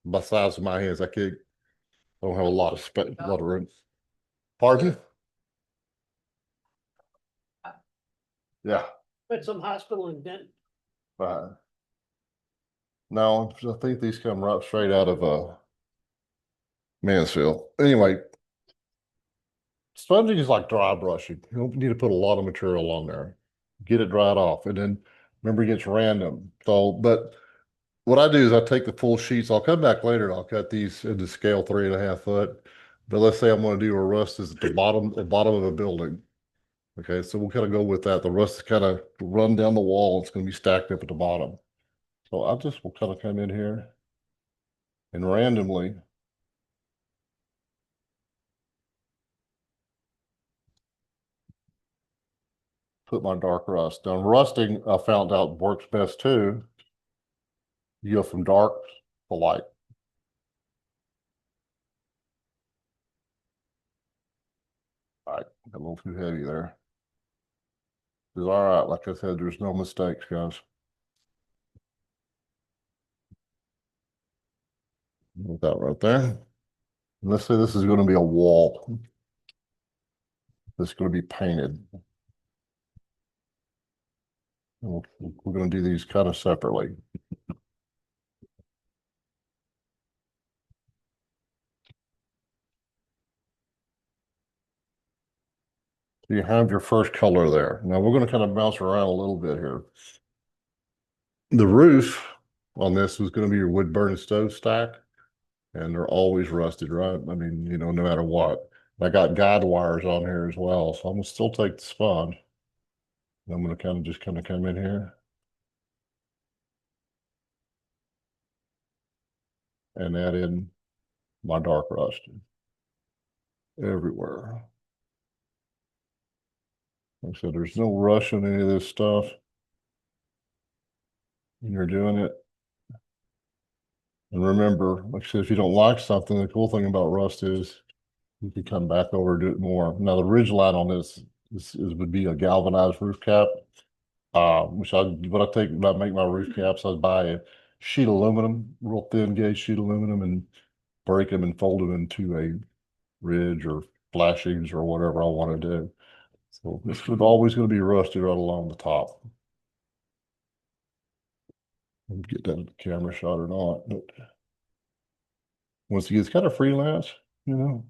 by size of my hands, I don't have a lot of room. Pardon? Yeah. At some hospital in Denton. Right. No, I think these come right straight out of Mansfield. Anyway, sponging is like dry brushing. You don't need to put a lot of material on there. Get it dried off. And then remember, it gets random. So, but what I do is I take the full sheets. I'll come back later and I'll cut these into scale 3.5 foot. But let's say I'm going to do a rust is at the bottom of a building. Okay, so we'll kind of go with that. The rust is kind of run down the wall. It's going to be stacked up at the bottom. So I just will kind of come in here and randomly put my dark rust. Now rusting, I found out works best too. You go from dark to light. All right, got a little too heavy there. It's all right. Like I said, there's no mistakes, guys. Put that right there. And let's say this is going to be a wall. This is going to be painted. We're going to do these kind of separately. So you have your first color there. Now we're going to kind of bounce around a little bit here. The roof on this is going to be your wood burning stove stack. And they're always rusted, right? I mean, you know, no matter what. I got guide wires on here as well, so I'm gonna still take the sponge. I'm gonna kind of come in here and add in my dark rust everywhere. Like I said, there's no rush on any of this stuff when you're doing it. And remember, like I said, if you don't like something, the cool thing about rust is you can come back over and do it more. Now, the ridge line on this would be a galvanized roof cap, what I take when I make my roof caps, I buy a sheet aluminum, real thin gauge sheet aluminum, and break them and fold them into a ridge or flashings or whatever I want to do. So this is always going to be rusted right along the top. Get that in the camera shot or not, but once it gets kind of freelance, you know,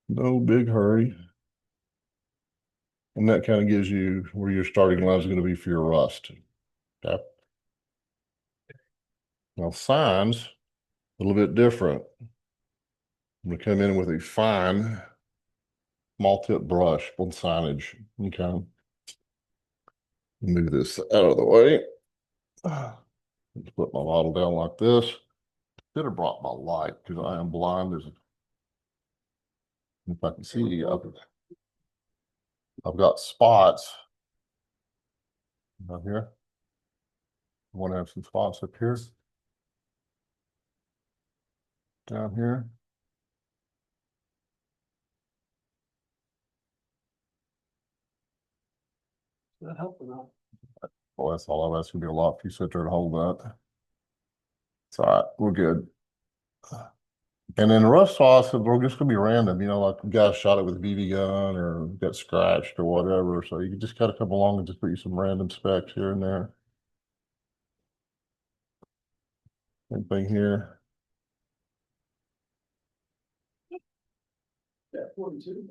no big hurry. And that kind of gives you where your starting line is going to be for your rust. Okay. Now signs, a little bit different. I'm going to come in with a fine small tip brush on signage. Okay. Move this out of the way. Just put my bottle down like this. Should have brought my light because I am blind. If I can see, I've got spots down here. I want to have some spots up here. Down here. Does that help or not? Well, that's all I've asked. Gonna be a lot if you sit there and hold that. It's all right. We're good. And then the rust sauce, we're just gonna be random. You know, like the guy shot it with a BB gun or got scratched or whatever. So you can just kind of come along and just put you some random specks here and there. Same thing here. Yeah, 42.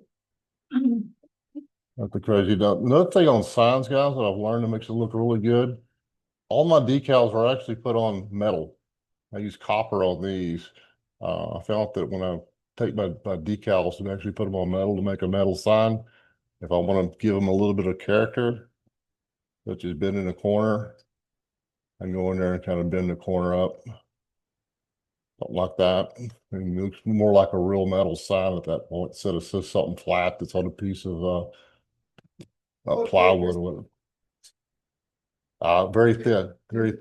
Nothing crazy. Another thing on signs, guys, that I've learned that makes it look really good. All my decals are actually put on metal. I use copper on these. I found that when I take my decals and actually put them on metal to make a metal sign, if I want to give them a little bit of character, such as bending a corner, I can go in there and kind of bend the corner up, something like that. And it looks more like a real metal sign at that point, instead of just something flat that's on a piece of plywood or whatever. Very thin, very.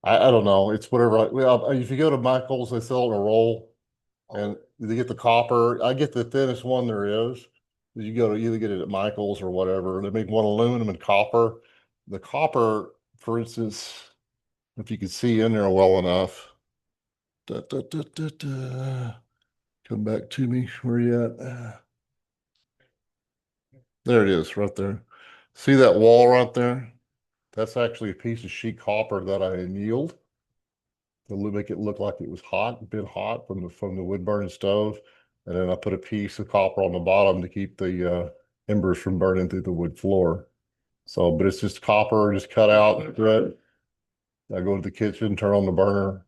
I don't know. It's whatever. Well, if you go to Michael's, they sell it in a roll, and they get the copper. I get the thinnest one there is. You go to either get it at Michael's or whatever. They make one aluminum and copper. The copper, for instance, if you can see in there well enough. Come back to me. Where you at? There it is, right there. See that wall right there? That's actually a piece of sheet copper that I annealed to make it look like it was hot, been hot from the wood burning stove. And then I put a piece of copper on the bottom to keep the embers from burning through the wood floor. So, but it's just copper, just cut out thread. I go to the kitchen, turn on the burner,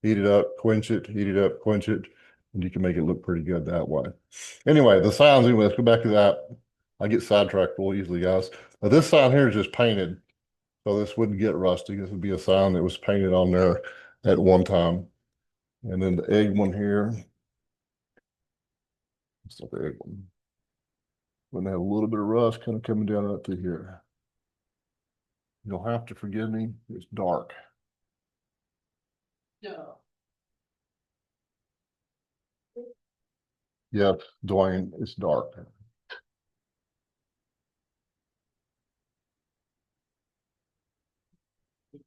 heat it up, quench it, heat it up, quench it, and you can make it look pretty good that way. Anyway, the signs, anyway, let's go back to that. I get sidetracked real easily, guys. Now, this sign here is just painted. So this wouldn't get rusty. This would be a sign that was painted on there at one time. And then the egg one here. It's not the egg one. When they have a little bit of rust kind of coming down up through here. You'll have to forgive me. It's dark. No. Yes, Dwayne, it's dark.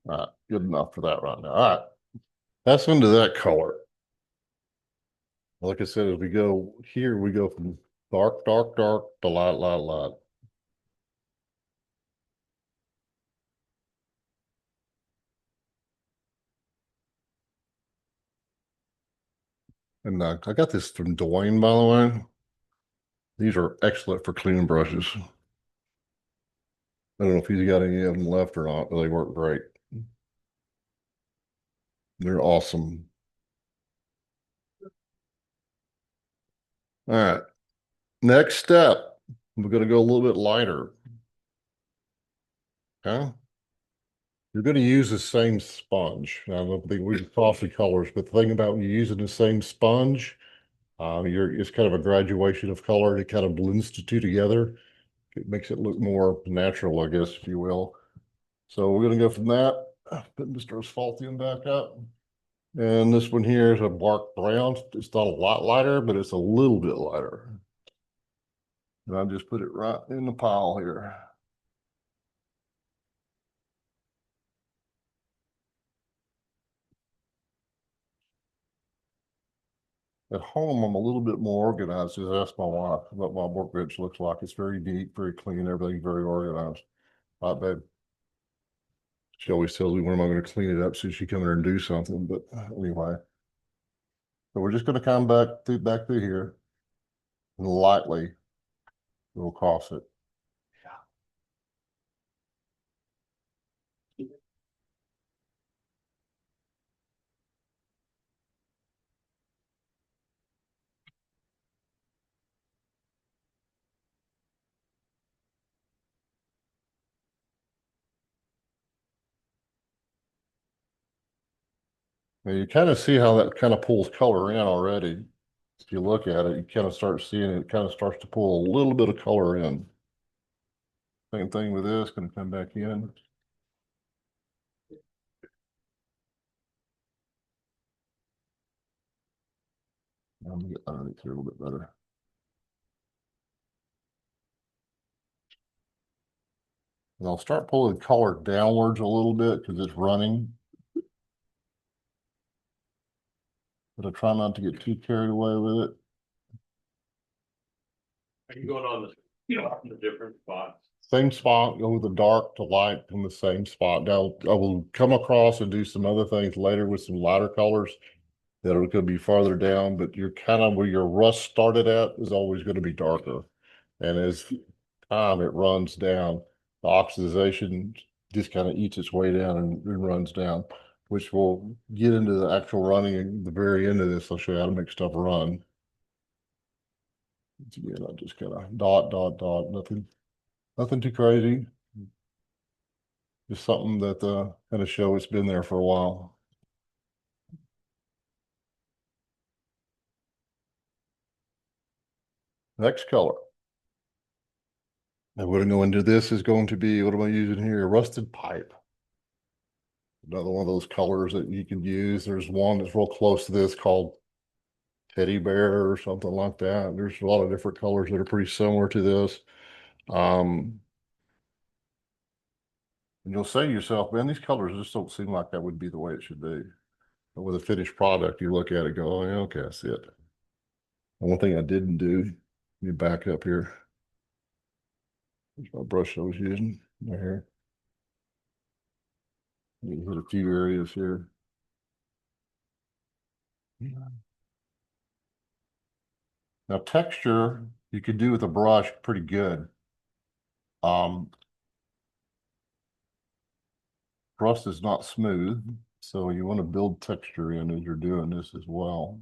All right, good enough for that right now. All right, that's into that color. Like I said, as we go here, we go from dark, dark, dark to light, light, light. And I got this from Dwayne, by the way. These are excellent for cleaning brushes. I don't know if he's got any of them left or not, but they work great. They're awesome. All right. Next step, we're going to go a little bit lighter. Okay. You're going to use the same sponge. I don't think we coffee colors, but the thing about when you're using the same sponge, it's kind of a graduation of color. It kind of blends the two together. It makes it look more natural, I guess, if you will. So we're going to go from that. Put Mr. Asphaltium back up. And this one here is a bark brown. It's not a lot lighter, but it's a little bit lighter. And I'll just put it right in the pile here. At home, I'm a little bit more organized. Just ask my wife what my workbench looks like. It's very neat, very clean, everything very organized. Right, babe? She always tells me when am I going to clean it up so she come in here and do something. But anyway, so we're just going to come back through here and lightly go across it. Now you kind of see how that kind of pulls color in already. If you look at it, you kind of start seeing it kind of starts to pull a little bit of color in. Same thing with this, going to come back in. Let me get underneath here a little bit better. And I'll start pulling color downwards a little bit because it's running. But I try not to get too carried away with it. Are you going on the different spots? Same spot, go with the dark to light in the same spot. Now, I will come across and do some other things later with some lighter colors that are going to be farther down, but you're kind of where your rust started at is always going to be darker. And as time it runs down, the oxidization just kind of eats its way down and runs down, which will get into the actual running at the very end of this. I'll show you how to make stuff run. Again, I'll just kind of dot, nothing too crazy. Just something that kind of show it's been there for a while. Next color. And we're going to go into this is going to be, what am I using here? Rusted pipe. Another one of those colors that you can use. There's one that's real close to this called teddy bear or something like that. There's a lot of different colors that are pretty similar to this. And you'll say to yourself, man, these colors just don't seem like that would be the way it should be. But with a finished product, you look at it, go, oh, yeah, okay, I see it. And one thing I didn't do, let me back up here. There's my brush I was using right here. You hit a few areas here. Now texture, you could do with a brush pretty good. Rust is not smooth, so you want to build texture in as you're doing this as well.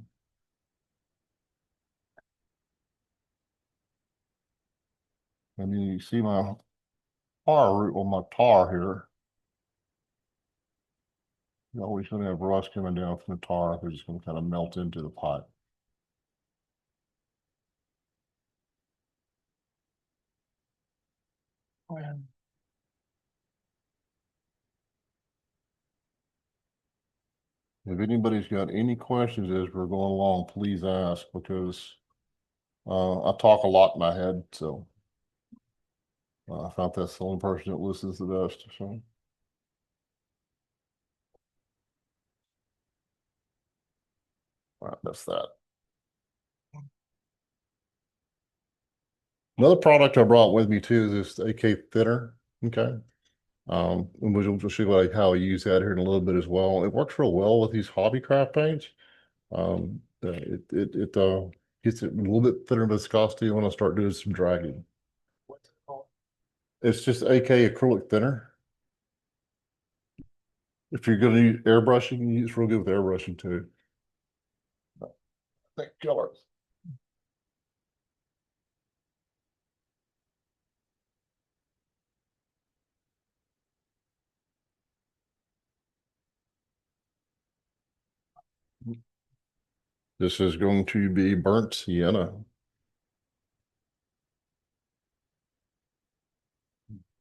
I mean, you see my tar root on my tar here. You're always going to have rust coming down from the tar. They're just going to kind of melt into the pipe. If anybody's got any questions as we're going along, please ask, because I talk a lot in my head, so I thought that's the only person that listens the best. So. All right, that's that. Another product I brought with me too is this AK thinner. Okay. And we'll show you how I use that here in a little bit as well. It works real well with these hobby craft paints. It gets it a little bit thinner viscosity when I start doing some dragging. What's it called? It's just AK acrylic thinner. If you're gonna use airbrushing, it's real good with airbrushing too. Thick color. This is going to be burnt sienna.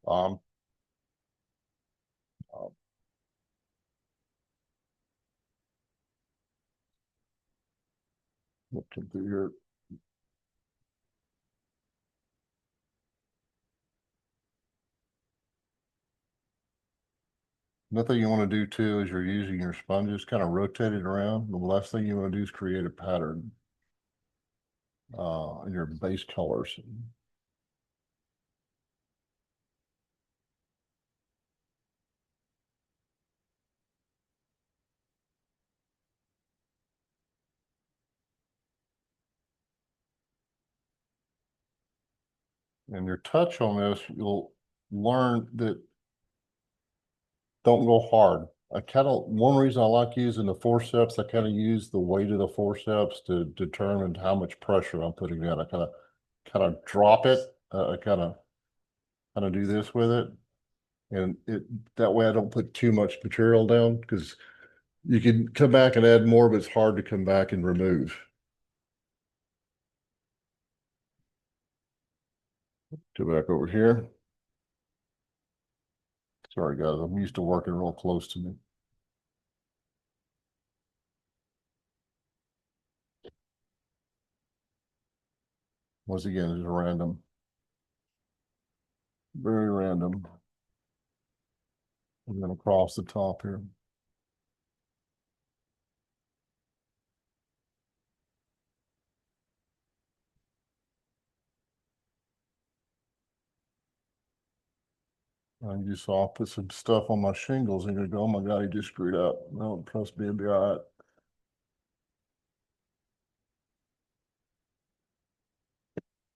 Um, looking through here. Another thing you want to do too is you're using your sponges, kind of rotate it around. The last thing you want to do is create a pattern in your base colors. And your touch on this, you'll learn that don't go hard. One reason I like using the forceps, I kind of use the weight of the forceps to determine how much pressure I'm putting down. I kind of drop it. I kind of do this with it. And that way I don't put too much material down, because you can come back and add more, but it's hard to come back and remove. Go back over here. Sorry guys, I'm used to working real close to me. Once again, it's random. Very random. I'm gonna cross the top here. And you saw I put some stuff on my shingles and you go, oh my God, he just screwed up. No, trust me, it'll be all right.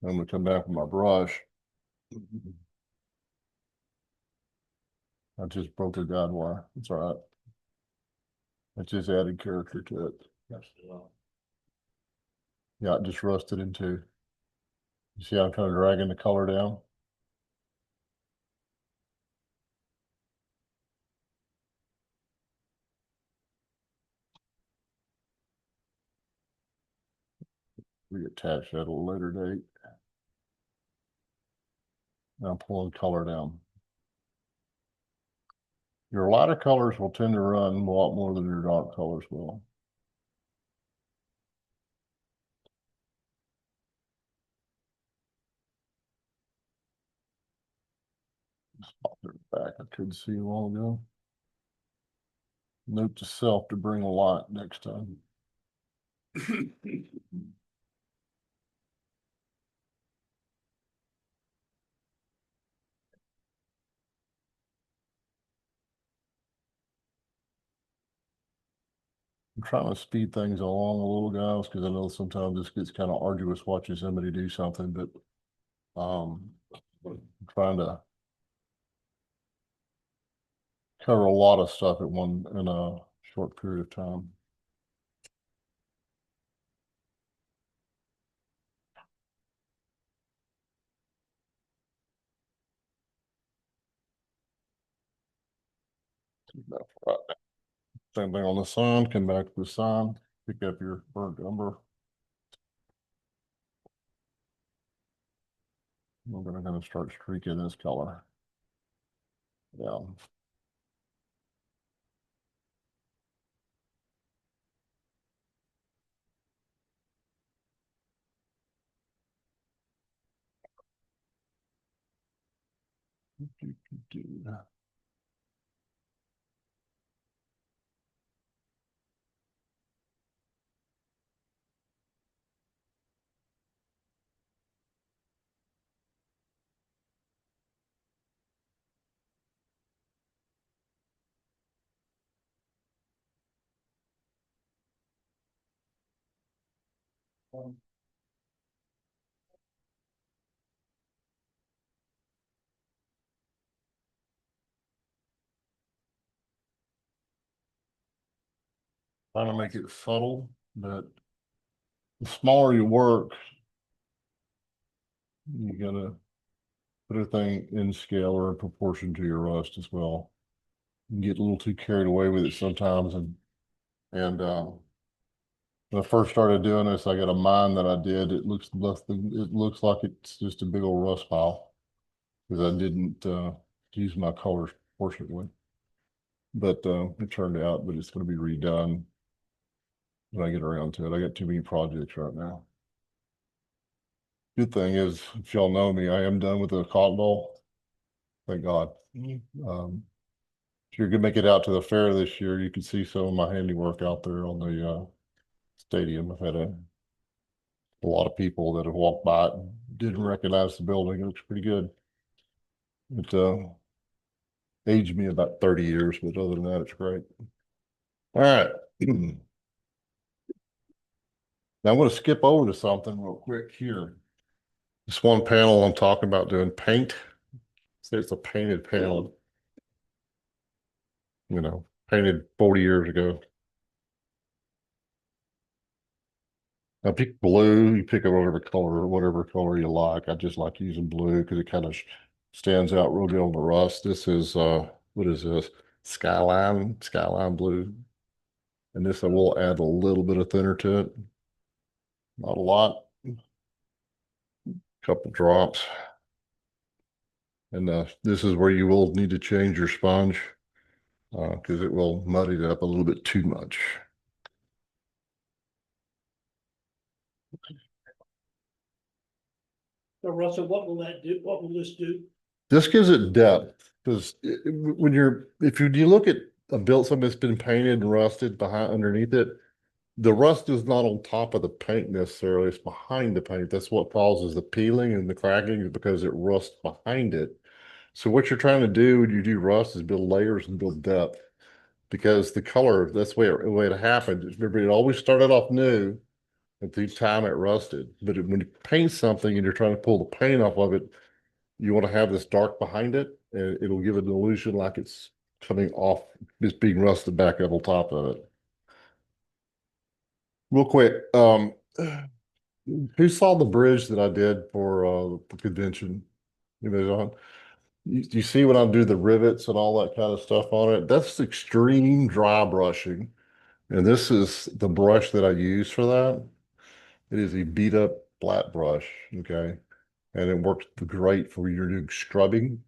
I'm gonna come back with my brush. I just broke the guide wire. It's all right. I just added character to it. Yeah, it just rusted into. You see how I'm kind of dragging the color down? Reattach that at a later date. Now I'm pulling color down. Your lighter colors will tend to run a lot more than your dark colors will. Just pop it back. I couldn't see a while ago. Note to self to bring a light next time. I'm trying to speed things along a little, guys, because I know sometimes this gets kind of arduous watching somebody do something, but I'm trying to cover a lot of stuff in a short period of time. Right. Same thing on the sign, come back to the sign, pick up your burnt umber. We're gonna start streaking this color. Yeah. trying to make it subtle, but the smaller you work, you gotta put everything in scale or in proportion to your rust as well. You get a little too carried away with it sometimes, and when I first started doing this, I got a mine that I did. It looks like it's just a big old rust pile because I didn't use my colors proportionately. But it turned out, but it's going to be redone when I get around to it. I got too many projects right now. Good thing is, if y'all know me, I am done with the cotton ball. Thank God. If you're gonna make it out to the fair this year, you can see some of my handiwork out there on the stadium. I've had a lot of people that have walked by it and didn't recognize the building. It looks pretty good. It aged me about 30 years, but other than that, it's great. All right. Now I'm going to skip over to something real quick here. This one panel I'm talking about doing paint. Say it's a painted panel. You know, painted 40 years ago. Now pick blue, you pick up whatever color you like. I just like using blue because it kind of stands out real good on the rust. This is what is this? Skyline blue. And this I will add a little bit of thinner to it. Not a lot. Couple drops. And this is where you will need to change your sponge because it will muddy it up a little bit too much. So Russell, what will that do? What will this do? This gives it depth because if you look at something that's been painted and rusted underneath it, the rust is not on top of the paint necessarily, it's behind the paint. That's what causes the peeling and the cracking is because it rusts behind it. So what you're trying to do when you do rust is build layers and build depth because the color, that's the way it happened. Remember, it always started off new and through time it rusted. But when you paint something and you're trying to pull the paint off of it, you want to have this dark behind it, and it'll give it an illusion like it's coming off, just being rusted back up on top of it. Real quick, who saw the bridge that I did for the convention? Anybody on? You see when I do the rivets and all that kind of stuff on it? That's extreme dry brushing. And this is the brush that I use for that. It is a beat up flat brush, okay? And it works great for when you're doing scrubbing.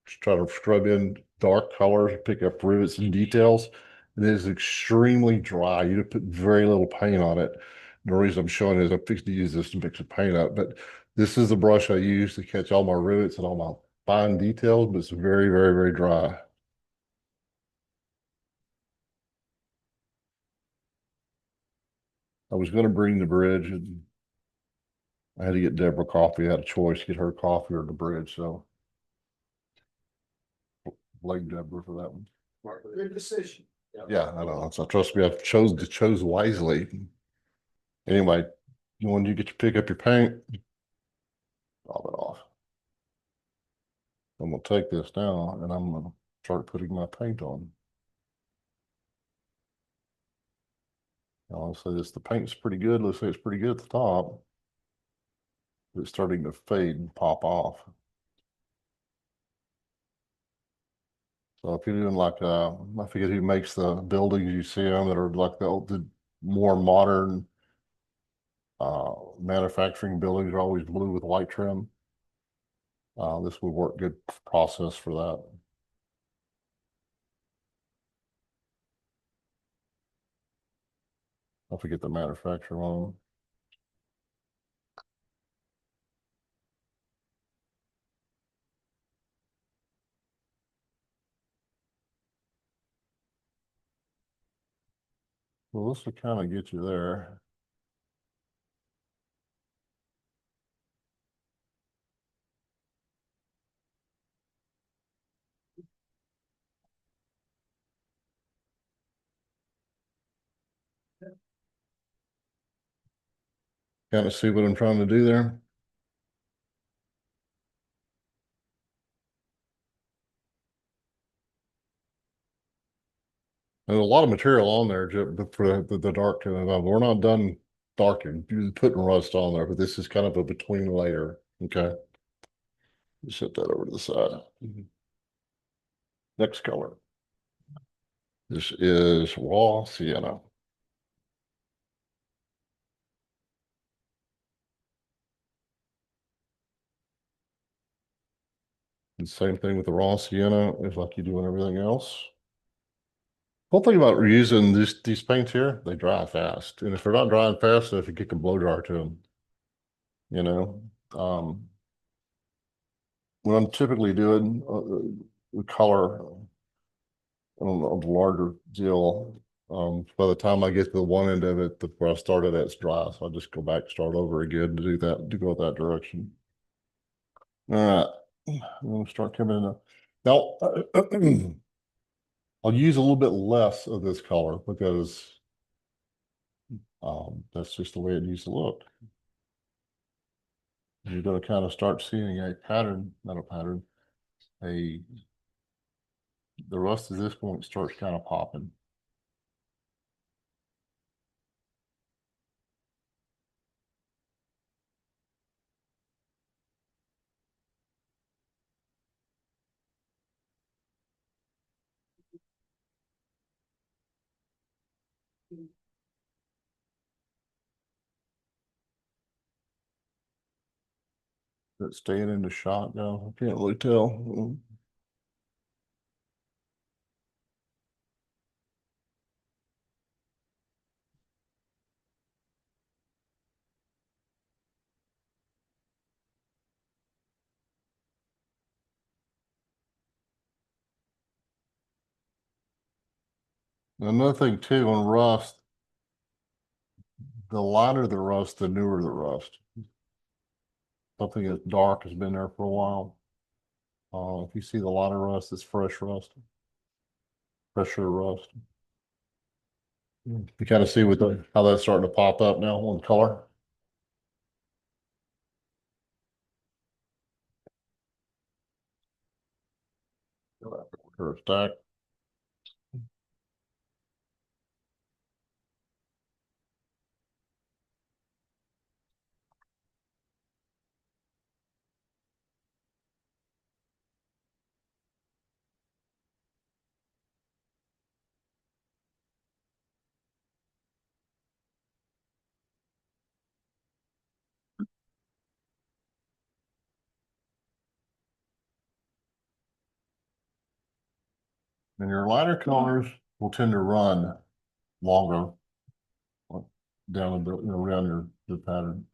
Just try to scrub in dark colors, pick up rivets and details. It is extremely dry. You put very little paint on it. The reason I'm showing is I'm fixing to use this to mix the paint up, but this is the brush I use to catch all my rivets and all my fine details, but it's very, very, very dry. I was going to bring the bridge and I had to get Deborah coffee. I had a choice, get her coffee or the bridge. So blame Deborah for that one. Good decision. Yeah, I know. So trust me, I've chose wisely. Anyway, when you pick up your paint, drop it off. I'm gonna take this now and I'm gonna start putting my paint on. I'll say this, the paint's pretty good. Looks like it's pretty good at the top. But it's starting to fade and pop off. So if you're doing like, I forget who makes the buildings, you see them that are like the more modern manufacturing buildings are always blue with white trim. This would work good process for that. I forget the manufacturer one. Well, this will kind of get you there. Kind of see what I'm trying to do there. There's a lot of material on there for the dark. We're not done darking, putting rust on there, but this is kind of a between layer. Okay. Set that over to the side. Next color. This is raw sienna. The same thing with the raw sienna is like you do on everything else. Whole thing about reusing these paints here, they dry fast. And if they're not drying fast enough, you kick a blow dryer to them. You know, when I'm typically doing the color on the larger deal, by the time I get to the one end of it, where I started at, it's dry. So I just go back, start over again to do that, to go that direction. All right, I'm gonna start coming in now. I'll use a little bit less of this color because that's just the way it needs to look. You're going to kind of start seeing a pattern, not a pattern, the rust at this point starts kind of popping. Is it staying in the shot now? I can't really tell. Another thing too on rust, the lighter the rust, the newer the rust. Something that's dark has been there for a while. If you see the lighter rust, it's fresh rust, fresher rust. You kind of see how that's starting to pop up now on color. Or stack. And your lighter colors will tend to run longer down the, around your pattern.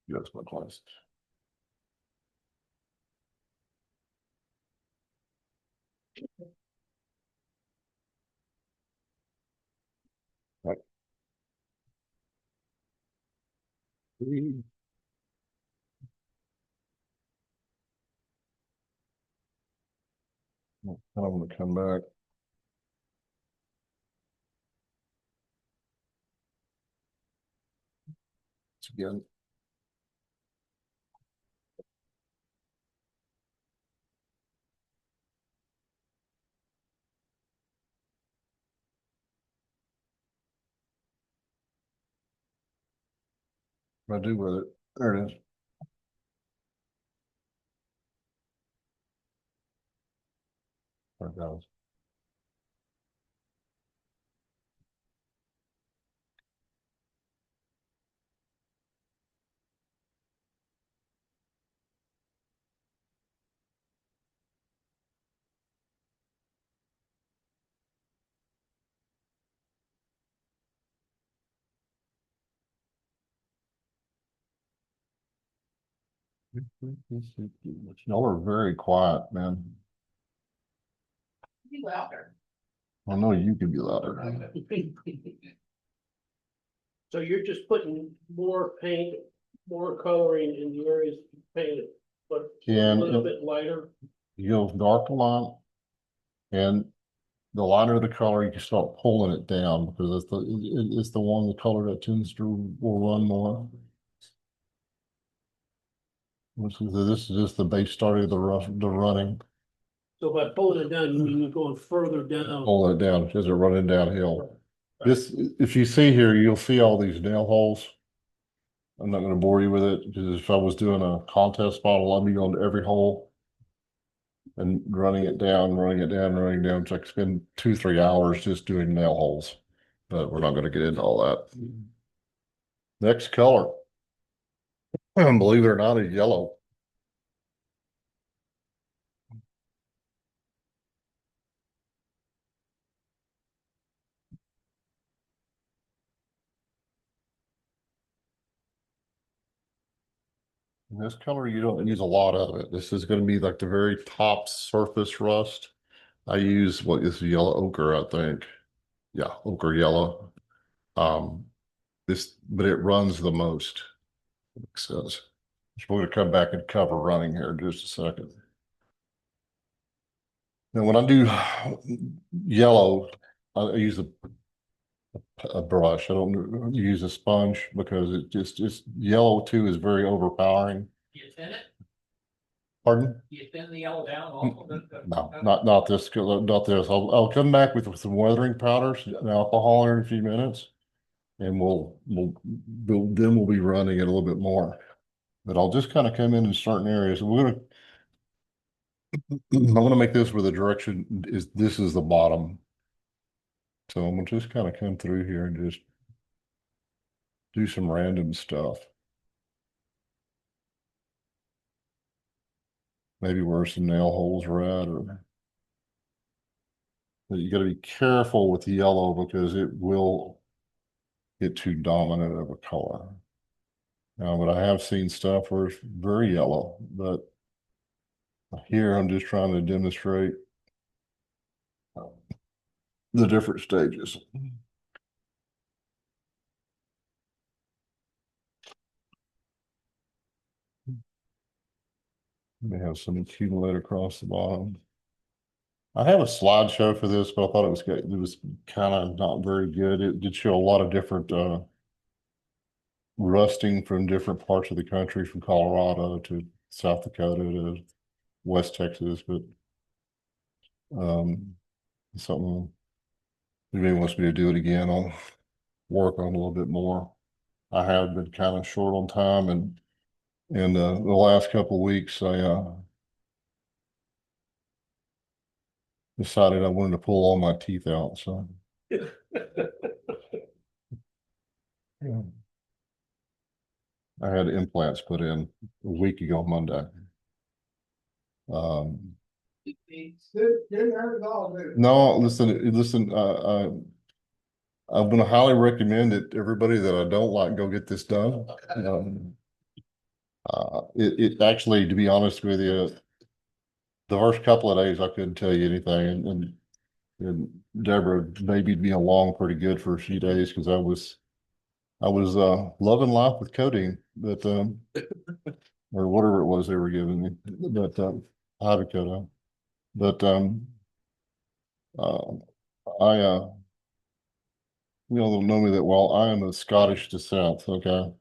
That's my class. Right. I'm going to come back. Again. What do I do with it? There it is. There it goes. Y'all are very quiet, man. Be louder. I know you can be louder. So you're just putting more paint, more coloring in the areas painted, but a And little bit lighter. you go dark to light, and the lighter the color, you can start pulling it down because it's the one, the color that tends to will run more. This is just the base starting of the running. So by pulling it down, you mean you're going further down. Pull it down as it's running downhill. This, if you see here, you'll see all these nail holes. I'm not going to bore you with it because if I was doing a contest model, I'd be going to every hole and running it down, running it down, running it down. So I could spend 2-3 hours just doing nail holes, but we're not going to get into all that. Next color, believe it or not, is yellow. And this color, you don't use a lot of it. This is going to be like the very top surface rust. I use what is yellow ochre, I think. Yeah, ochre yellow. But it runs the most. Makes sense. We're going to come back and cover running here in just a second. Now, when I do yellow, I use a brush. I don't use a sponge because it's yellow too is very overpowering. You thin it? Pardon? You thin the yellow down? No, not this. Not this. I'll come back with some weathering powders and alcohol in a few minutes, and then we'll be running it a little bit more. But I'll just kind of come in certain areas. I'm gonna make this where the direction is. This is the bottom. So I'm gonna just kind of come through here and just do some random stuff. Maybe where some nail holes are at, or but you got to be careful with the yellow because it will get too dominant of a color. Now, but I have seen stuff where it's very yellow, but here I'm just trying to demonstrate the different stages. They have some accumulate across the bottom. I have a slideshow for this, but I thought it was kind of not very good. It did show a lot of different rusting from different parts of the country, from Colorado to South Dakota to West Texas, but something maybe wants me to do it again. I'll work on a little bit more. I have been kind of short on time, and the last couple of weeks I decided I wanted to pull all my teeth out. So yeah. I had implants put in a week ago Monday. No, listen. I'm going to highly recommend it. Everybody that I don't like, go get this done. It actually, to be honest with you, the first couple of days I couldn't tell you anything, and Deborah babied me along pretty good for a few days because I was loving life with codeine, but or whatever it was they were giving me, but hydrocodone. But I you know, they'll know me that well. I am of Scottish descent, okay,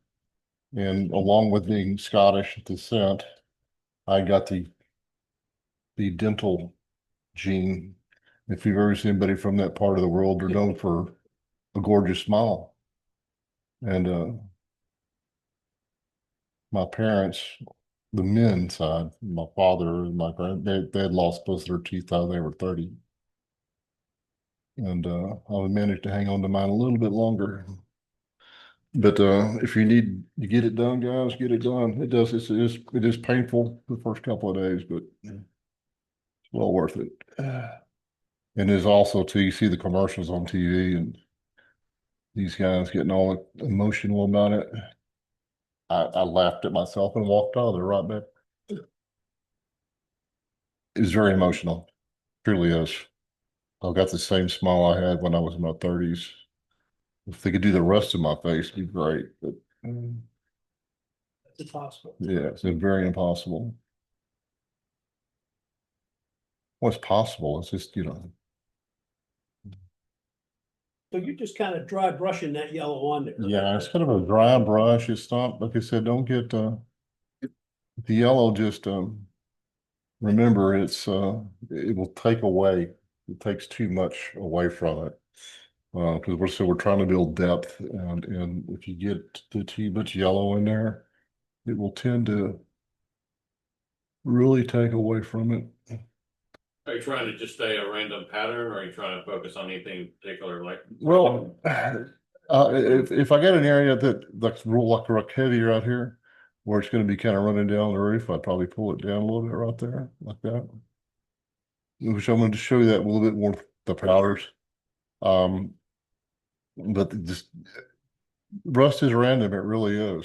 and along with being Scottish descent, I got the dental gene. If you've ever seen anybody from that part of the world, they're known for a gorgeous smile. And my parents, the men side, my father and my they had lost both their teeth when they were 30. And I managed to hang on to mine a little bit longer. But if you need to get it done, guys, get it done. It is painful the first couple of days, but it's well worth it. And there's also too, you see the commercials on TV and these guys getting all emotional about it. I laughed at myself and walked out of there right back. It was very emotional. Truly is. I've got the same smile I had when I was in my 30s. If they could do the rest of my face, it'd be great. But It's impossible. yeah, it's very impossible. What's possible? It's just, So you're just kind of dry brushing that yellow on there. yeah, it's kind of a dry brush. It's not, like I said, don't get the yellow, just remember it will take away. It takes too much away from it. Because we're trying to build depth, and if you get too much yellow in there, it will tend to really take away from it. Are you trying to just stay a random pattern, or are you trying to focus on anything particular? Like, Well, if I got an area that's real like heavier out here, where it's going to be kind of running down the roof, I'd probably pull it down a little bit right there, like that. Which I'm going to show you that a little bit more with the powders. But just rust is random, it really is.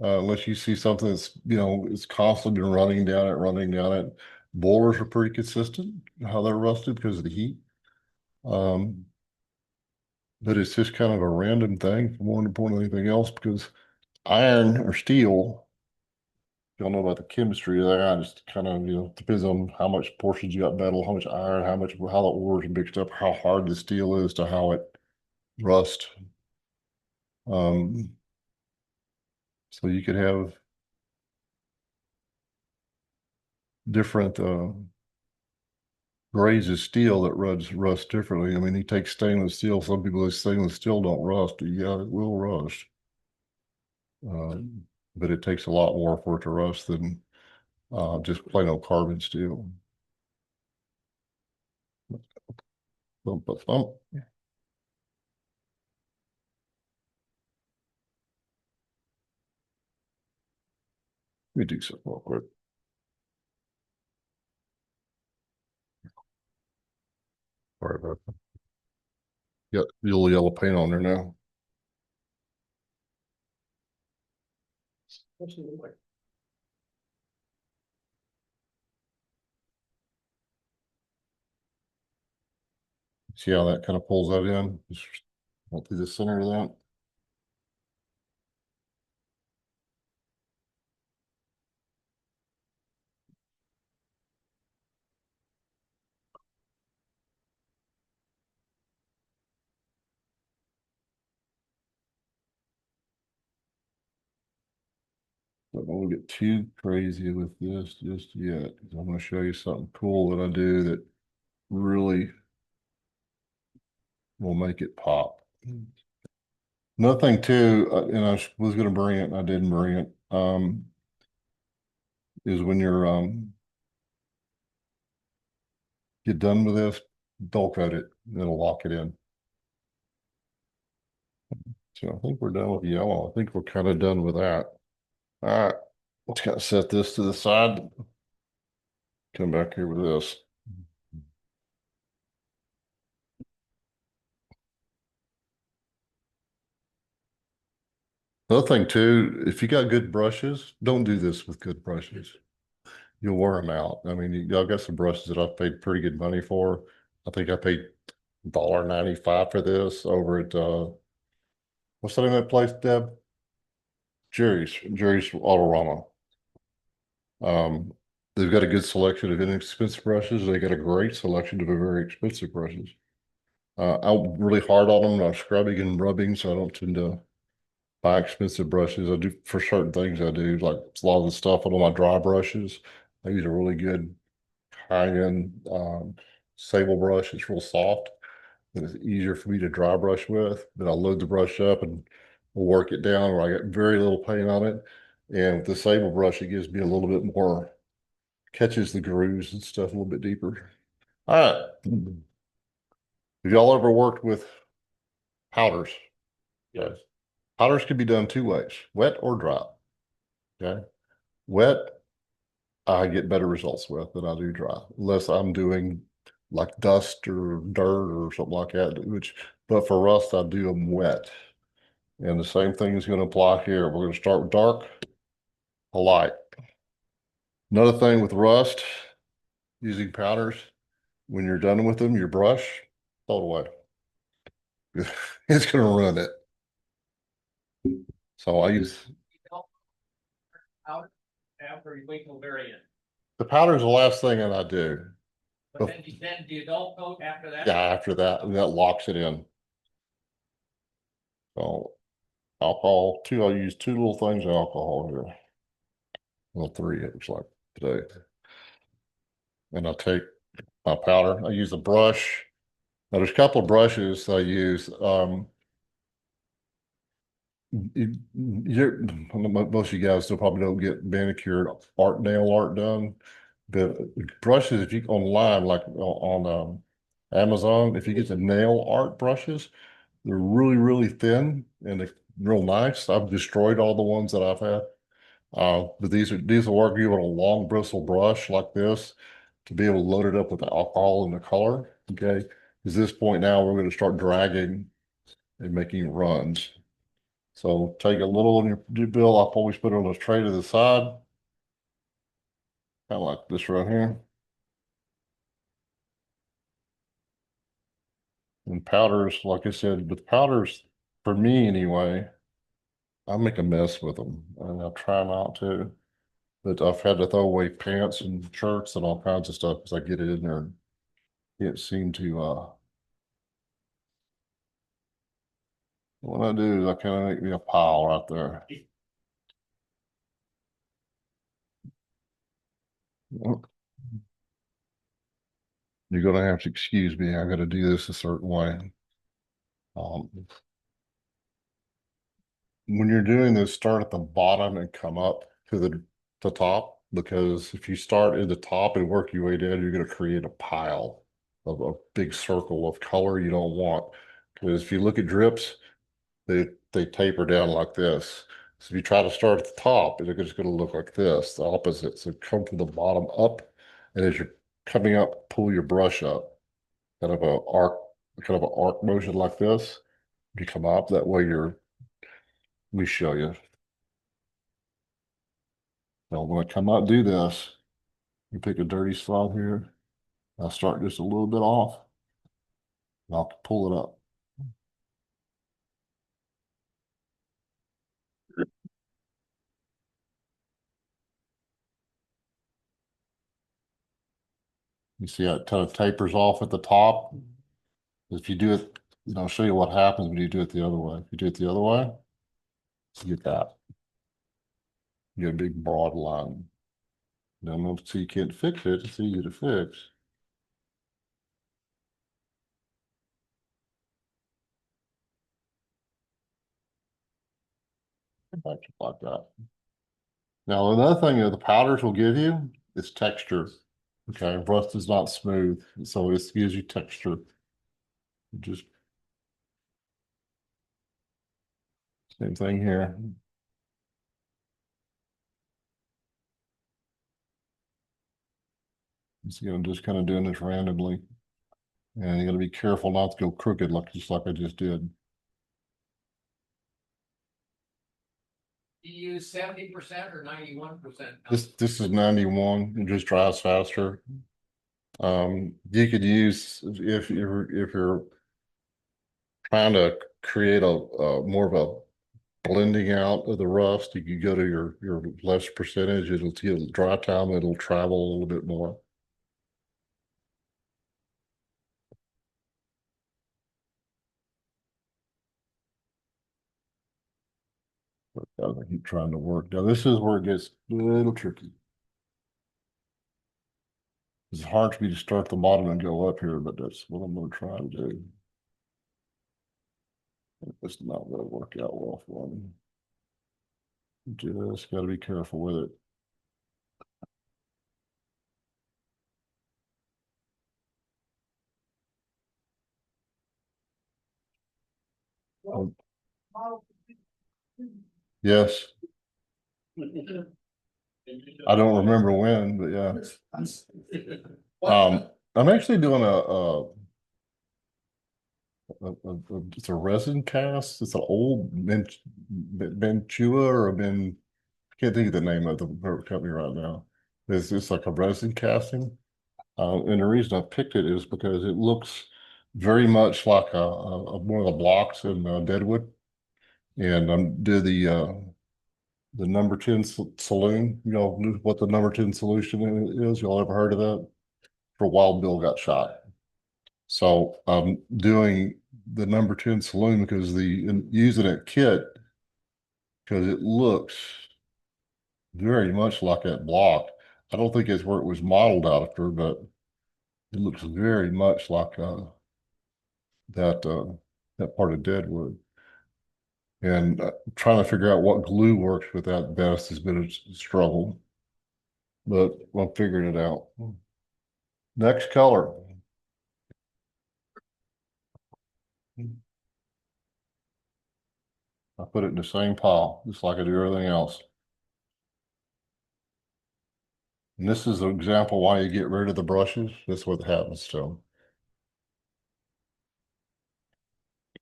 Unless you see something that's, it's constantly been running down it. Boilers are pretty consistent, how they're rusted because of the heat. But it's just kind of a random thing, more important than anything else, because iron or steel, y'all know about the chemistry of that, just kind of, depends on how much portions you got metal, how much iron, how the ore is mixed up, how hard the steel is to how it rust. So you could have different grades of steel that rust differently. I mean, you take stainless steel. Some people say stainless steel don't rust. Yeah, it will rust. But it takes a lot more for it to rust than just plain old carbon steel. Bump, bump, bump. Let me do something real quick. Sorry about that. Got the little yellow paint on there now. See how that kind of pulls that in? Just went through the center of that. But I don't want to get too crazy with this just yet. I'm going to show you something cool that I do that really will make it pop. Nothing too, and I was going to bring it, and I didn't bring it. Is when you're get done with this, dull coat it. It'll lock it in. So I think we're done with yellow. I think we're kind of done with that. All right, let's kind of set this to the side. Come back here with this. Another thing too, if you got good brushes, don't do this with good brushes. You'll wear them out. I mean, y'all got some brushes that I've paid pretty good money for. I think I paid $1.95 for this over at what's the name of that place, Deb? Jerry's Autorama. They've got a good selection of inexpensive brushes. They got a great selection of very expensive brushes. I'm really hard on them. I'm scrubbing and rubbing, so I don't tend to buy expensive brushes. I do for certain things. I do like a lot of the stuff on my dry brushes. I use a really good high-end sable brush. It's real soft and it's easier for me to dry brush with. Then I load the brush up and work it down where I get very little paint on it. And with the sable brush, it gives me a little bit more, catches the grooves and stuff a little bit deeper. All right. Have y'all ever worked with powders? Yes. Powders can be done two ways, wet or dry. Okay. Wet, I get better results with than I do dry, unless I'm doing like dust or dirt or something like that, but for rust, I do them wet. And the same thing is going to apply here. We're going to start with dark to light. Another thing with rust, using powders, when you're done with them, your brush, throw it away. It's going to ruin it. So I use After you wait till the very end. the powder is the last thing that I do. But then the adult coat after that? Yeah, after that, and that locks it in. So alcohol, I use two little things of alcohol here. Well, three, it looks like today. And I take my powder. I use a brush. Now there's a couple of brushes I use. Most of you guys still probably don't get manicured nail art done. The brushes, if you online, like on Amazon, if you get the nail art brushes, they're really, really thin and they're real nice. I've destroyed all the ones that I've had. But these will work you on a long bristle brush like this to be able to load it up with the alcohol and the color. Okay. At this point now, we're going to start dragging and making runs. So take a little in your bill. I'll always put it on a tray to the side. Kind of like this right here. And powders, like I said, with powders, for me anyway, I make a mess with them. And I try not to. But I've had to throw away pants and shirts and all kinds of stuff because I get it in there and can't seem to what I do is I kind of make me a pile right there. You're gonna have to excuse me. I gotta do this a certain way. When you're doing this, start at the bottom and come up to the top, because if you start at the top and work your way down, you're going to create a pile of a big circle of color you don't want. Because if you look at drips, they taper down like this. So if you try to start at the top, it's just going to look like this, the opposite. So come from the bottom up, and as you're coming up, pull your brush up, kind of an arc motion like this. You come up that way. Let me show you. Now, when I come out and do this, you pick a dirty spot here. I'll start just a little bit off. And I'll pull it up. You see how it kind of tapers off at the top? If you do it, I'll show you what happens when you do it the other way. If you do it the other way, you get that. You get a big broad line. Now, so you can't fix it. It's easy to fix. Back like that. Now, another thing that the powders will give you is texture. Okay, rust is not smooth, so it gives you texture. Just same thing here. So I'm just kind of doing this randomly. And you got to be careful not to go crooked just like I just did. Do you use 70% or 91%? This is 91. It just dries faster. You could use, if you're trying to create a more of a blending out of the rust, you could go to your less percentage. It'll dry time, it'll travel a little bit more. I keep trying to work. Now this is where it gets a little tricky. It's hard for me to start at the bottom and go up here, but that's what I'm going to try to do. It's not going to work out well for me. Just got to be careful with it. Um, yes. I don't remember when, but yeah. I'm actually doing it's a resin cast. It's an old Benchua or I can't think of the name of the company right now. It's like a resin casting. And the reason I picked it is because it looks very much like one of the blocks in Deadwood. And did the number 10 saloon. You know what the number 10 solution is? Y'all ever heard of that? For Wild Bill got shot. So I'm doing the number 10 saloon because using that kit because it looks very much like that block. I don't think it's where it was modeled after, but it looks very much like that part of Deadwood. And trying to figure out what glue works with that best has been a struggle, but I'm figuring it out. Next color. I put it in the same pile, just like I do everything else. And this is an example why you get rid of the brushes. That's what happens to them.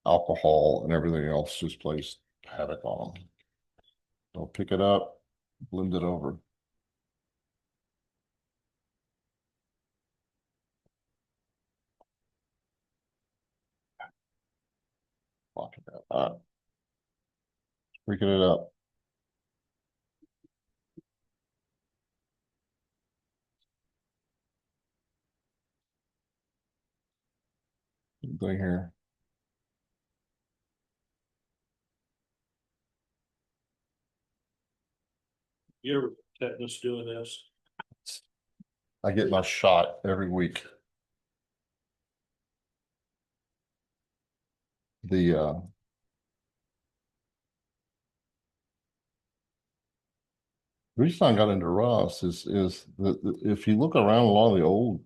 Alcohol and everything else just plays havoc on them. So pick it up, blend it over. Lock it out. All right. Freaking it up. Thing here. You ever tetanus doing this? I get my shot every week. The reason I got into Ross is that if you look around a lot of the old,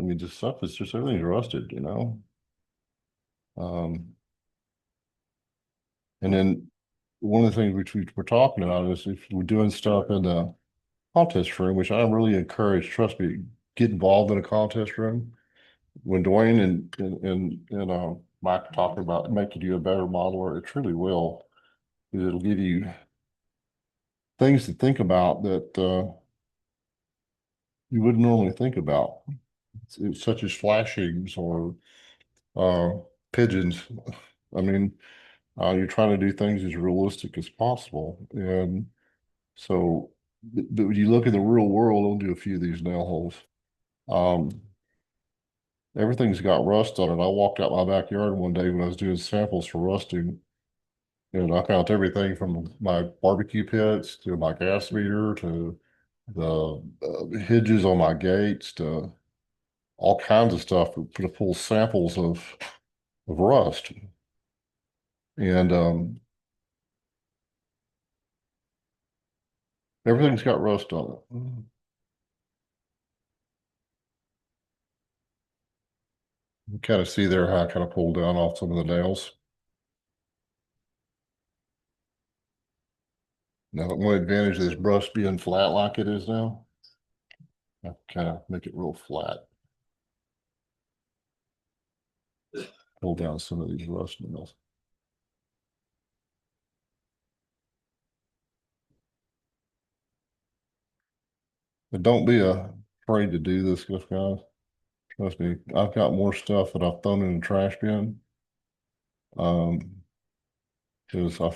I mean, just stuff is just everything's rusted, you know. And then one of the things which we're talking about is if we're doing stuff in the contest room, which I really encourage, trust me, get involved in a contest room. When Dwayne and Mike talking about making you a better modeler, it truly will. It'll give you things to think about that you wouldn't normally think about, such as flashings or pigeons. I mean, you're trying to do things as realistic as possible. And so, but when you look at the real world, I'll do a few of these nail holes. Everything's got rust on it. I walked out my backyard one day when I was doing samples for rusting, and I found everything from my barbecue pits to my gas meter to the hinges on my gates to all kinds of stuff to pull samples of rust. And everything's got rust on it. You kind of see there how I kind of pulled down off some of the nails. Now, one advantage of this brush being flat like it is now, I kind of make it real flat. Pull down some of these rust nails. But don't be afraid to do this stuff, guys. Trust me, I've got more stuff that I've thrown in the trash bin. Because I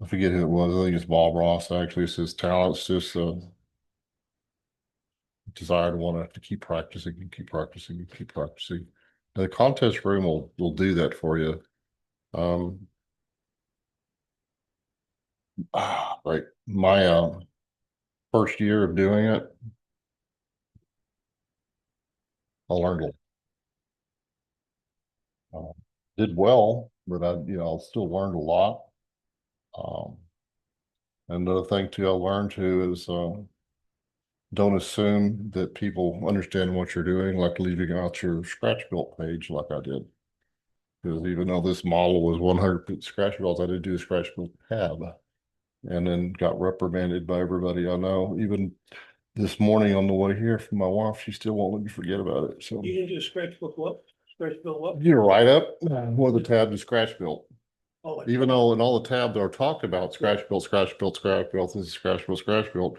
forget who it was. I think it's Bob Ross. Actually, it's his talent. It's just a desire to want to keep practicing and keep practicing and keep practicing. The contest room will do that for you. Right. My first year of doing it, I learned did well, but I still learned a lot. Another thing too I learned too is don't assume that people understand what you're doing, like leaving out your scratch built page like I did. Because even though this model was 100 scratch builds, I did do a scratch build tab and then got reprimanded by everybody I know. Even this morning on the way here from my wife, she still won't let me forget about it. So You didn't do scratchbook what? Scratchbook what? you're right up where the tab is scratch built. Oh, Even though in all the tabs are talked about scratch built, scratch built, scratch built, this is scratch built,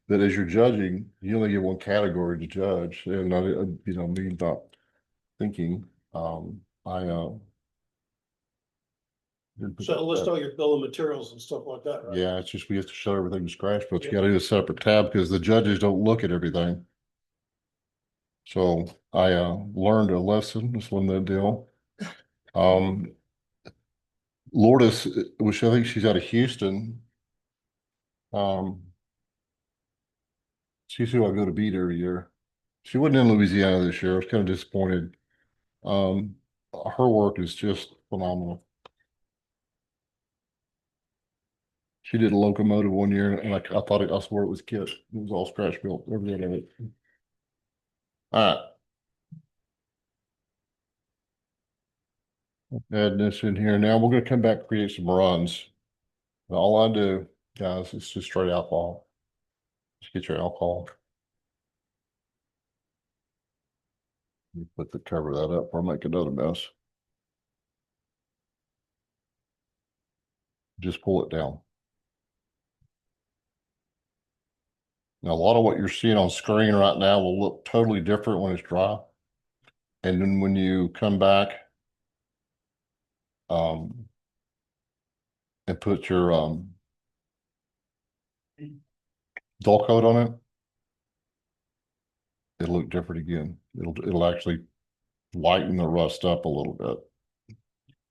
that as you're judging, you only get one category to judge. And me not thinking, I didn't put so that list tab. all your bill of materials and stuff like that, right? Yeah, it's just we have to show everything to scratch built. You got to do a separate tab because the judges don't look at everything. So I learned a lesson. This one that deal. Lourdes, which I think she's out of Houston. She's who I go to beat every year. She wasn't in Louisiana this year. I was kind of disappointed. Um, Her work is just phenomenal. She did a locomotive one year, and I thought I swore it was kit. It was all scratch built, every bit of it. All right. Add this in here. Now we're going to come back and create some runs. And all I do, guys, is just straight alcohol. Just get your alcohol. You put the cover that up or make another mess. Just pull it down. Now, a lot of what you're seeing on screen right now will look totally different when it's dry. And then when you come back and put your dull coat on it, it'll look different again. It'll actually lighten the rust up a little bit.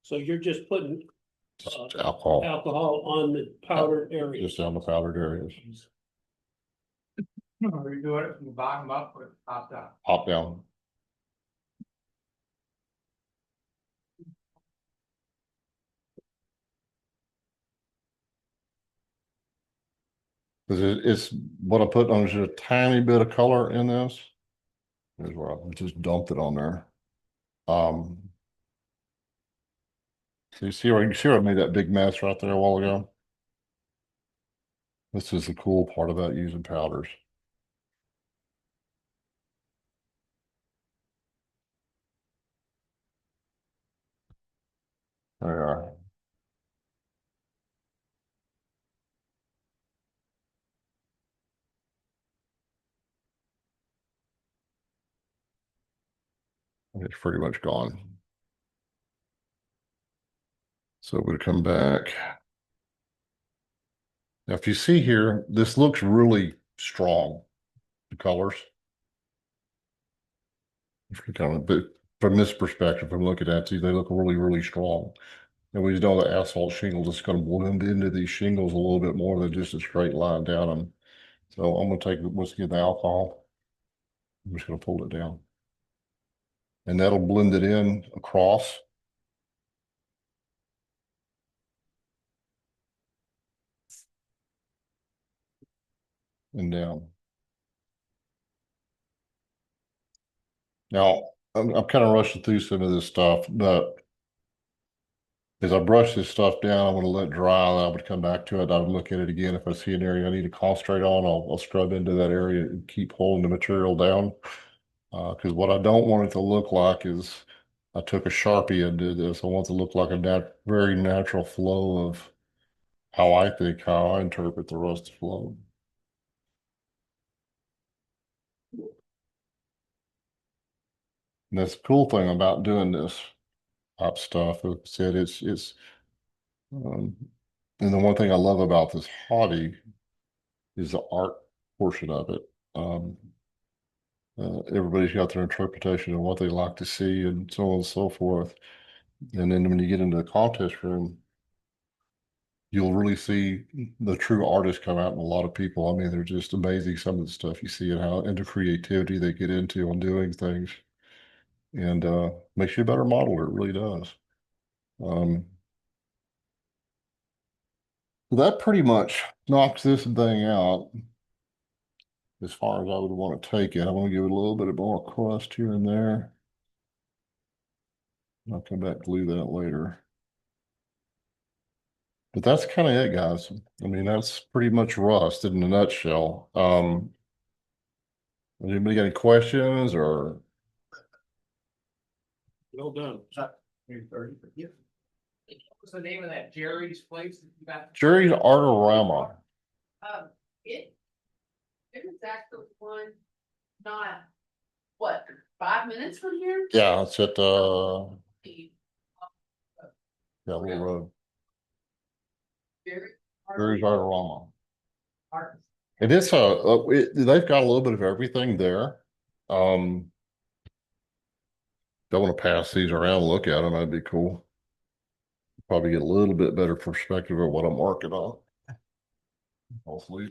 So you're just putting Just alcohol. alcohol on the powdered area. Just on the powdered areas. Are you doing it from the bottom up or top down? Pop down. Because it's what I put on is just a tiny bit of color in this. Here's where I just dumped it on there. So you see where I made that big mess right there a while ago? This is the cool part about using powders. There you are. It's pretty much gone. So we'll come back. Now, if you see here, this looks really strong, the colors. But from this perspective, I'm looking at these, they look really, really strong. And we know the asphalt shingles is going to blend into these shingles a little bit more than just a straight line down them. So I'm going to take, let's get the alcohol. I'm just going to pull it down. And that'll blend it in across. And down. Now, I'm kind of rushing through some of this stuff, but as I brush this stuff down, I'm going to let it dry. I would come back to it. I would look at it again. If I see an area I need to concentrate on, I'll scrub into that area and keep holding the material down. Because what I don't want it to look like is I took a Sharpie and did this. I want it to look like a very natural flow of how I interpret the rust flow. And that's the cool thing about doing this type stuff. Like I said, and the one thing I love about this hobby is the art portion of it. Everybody's got their interpretation of what they like to see and so on and so forth. And then when you get into the contest room, you'll really see the true artists come out in a lot of people. I mean, they're just amazing, some of the stuff you see and how into creativity they get into on doing things. And makes you a better modeler, it really does. That pretty much knocks this thing out as far as I would want to take it. I want to give it a little bit of more crust here and there. I'll come back and glue that later. But that's kind of it, guys. I mean, that's pretty much rust in a nutshell. Anybody got any questions or? Well done. What's the name of that Jerry's place that you got? Jerry's Artorama. It was actually one, not, what, 5 minutes from here? Yeah, it's at yeah, Little Road. Jerry's Artorama. It is they've got a little bit of everything there. Don't want to pass these around and look at them. That'd be cool. Probably get a little bit better perspective of what I'm working on. Hopefully.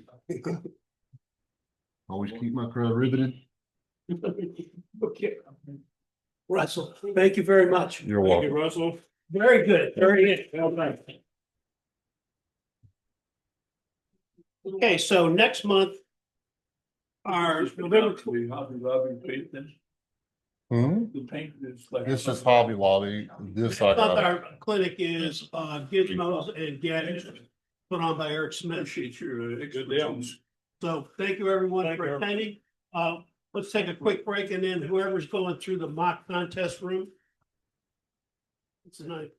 Always keep my crowd riveted. Okay. Russell, thank you very much. You're welcome. Russell. Very good. Very good. Well done. Okay, so next month, our November. Hmm? The paint is like. This is Hobby Lobby. This I Month, got. our clinic is Gizmos and Gadgets put on by Eric Smith. Appreciate your expertise. So thank you everyone Thank for you. attending. Let's take a quick break and then whoever's going through the mock contest room. It's tonight.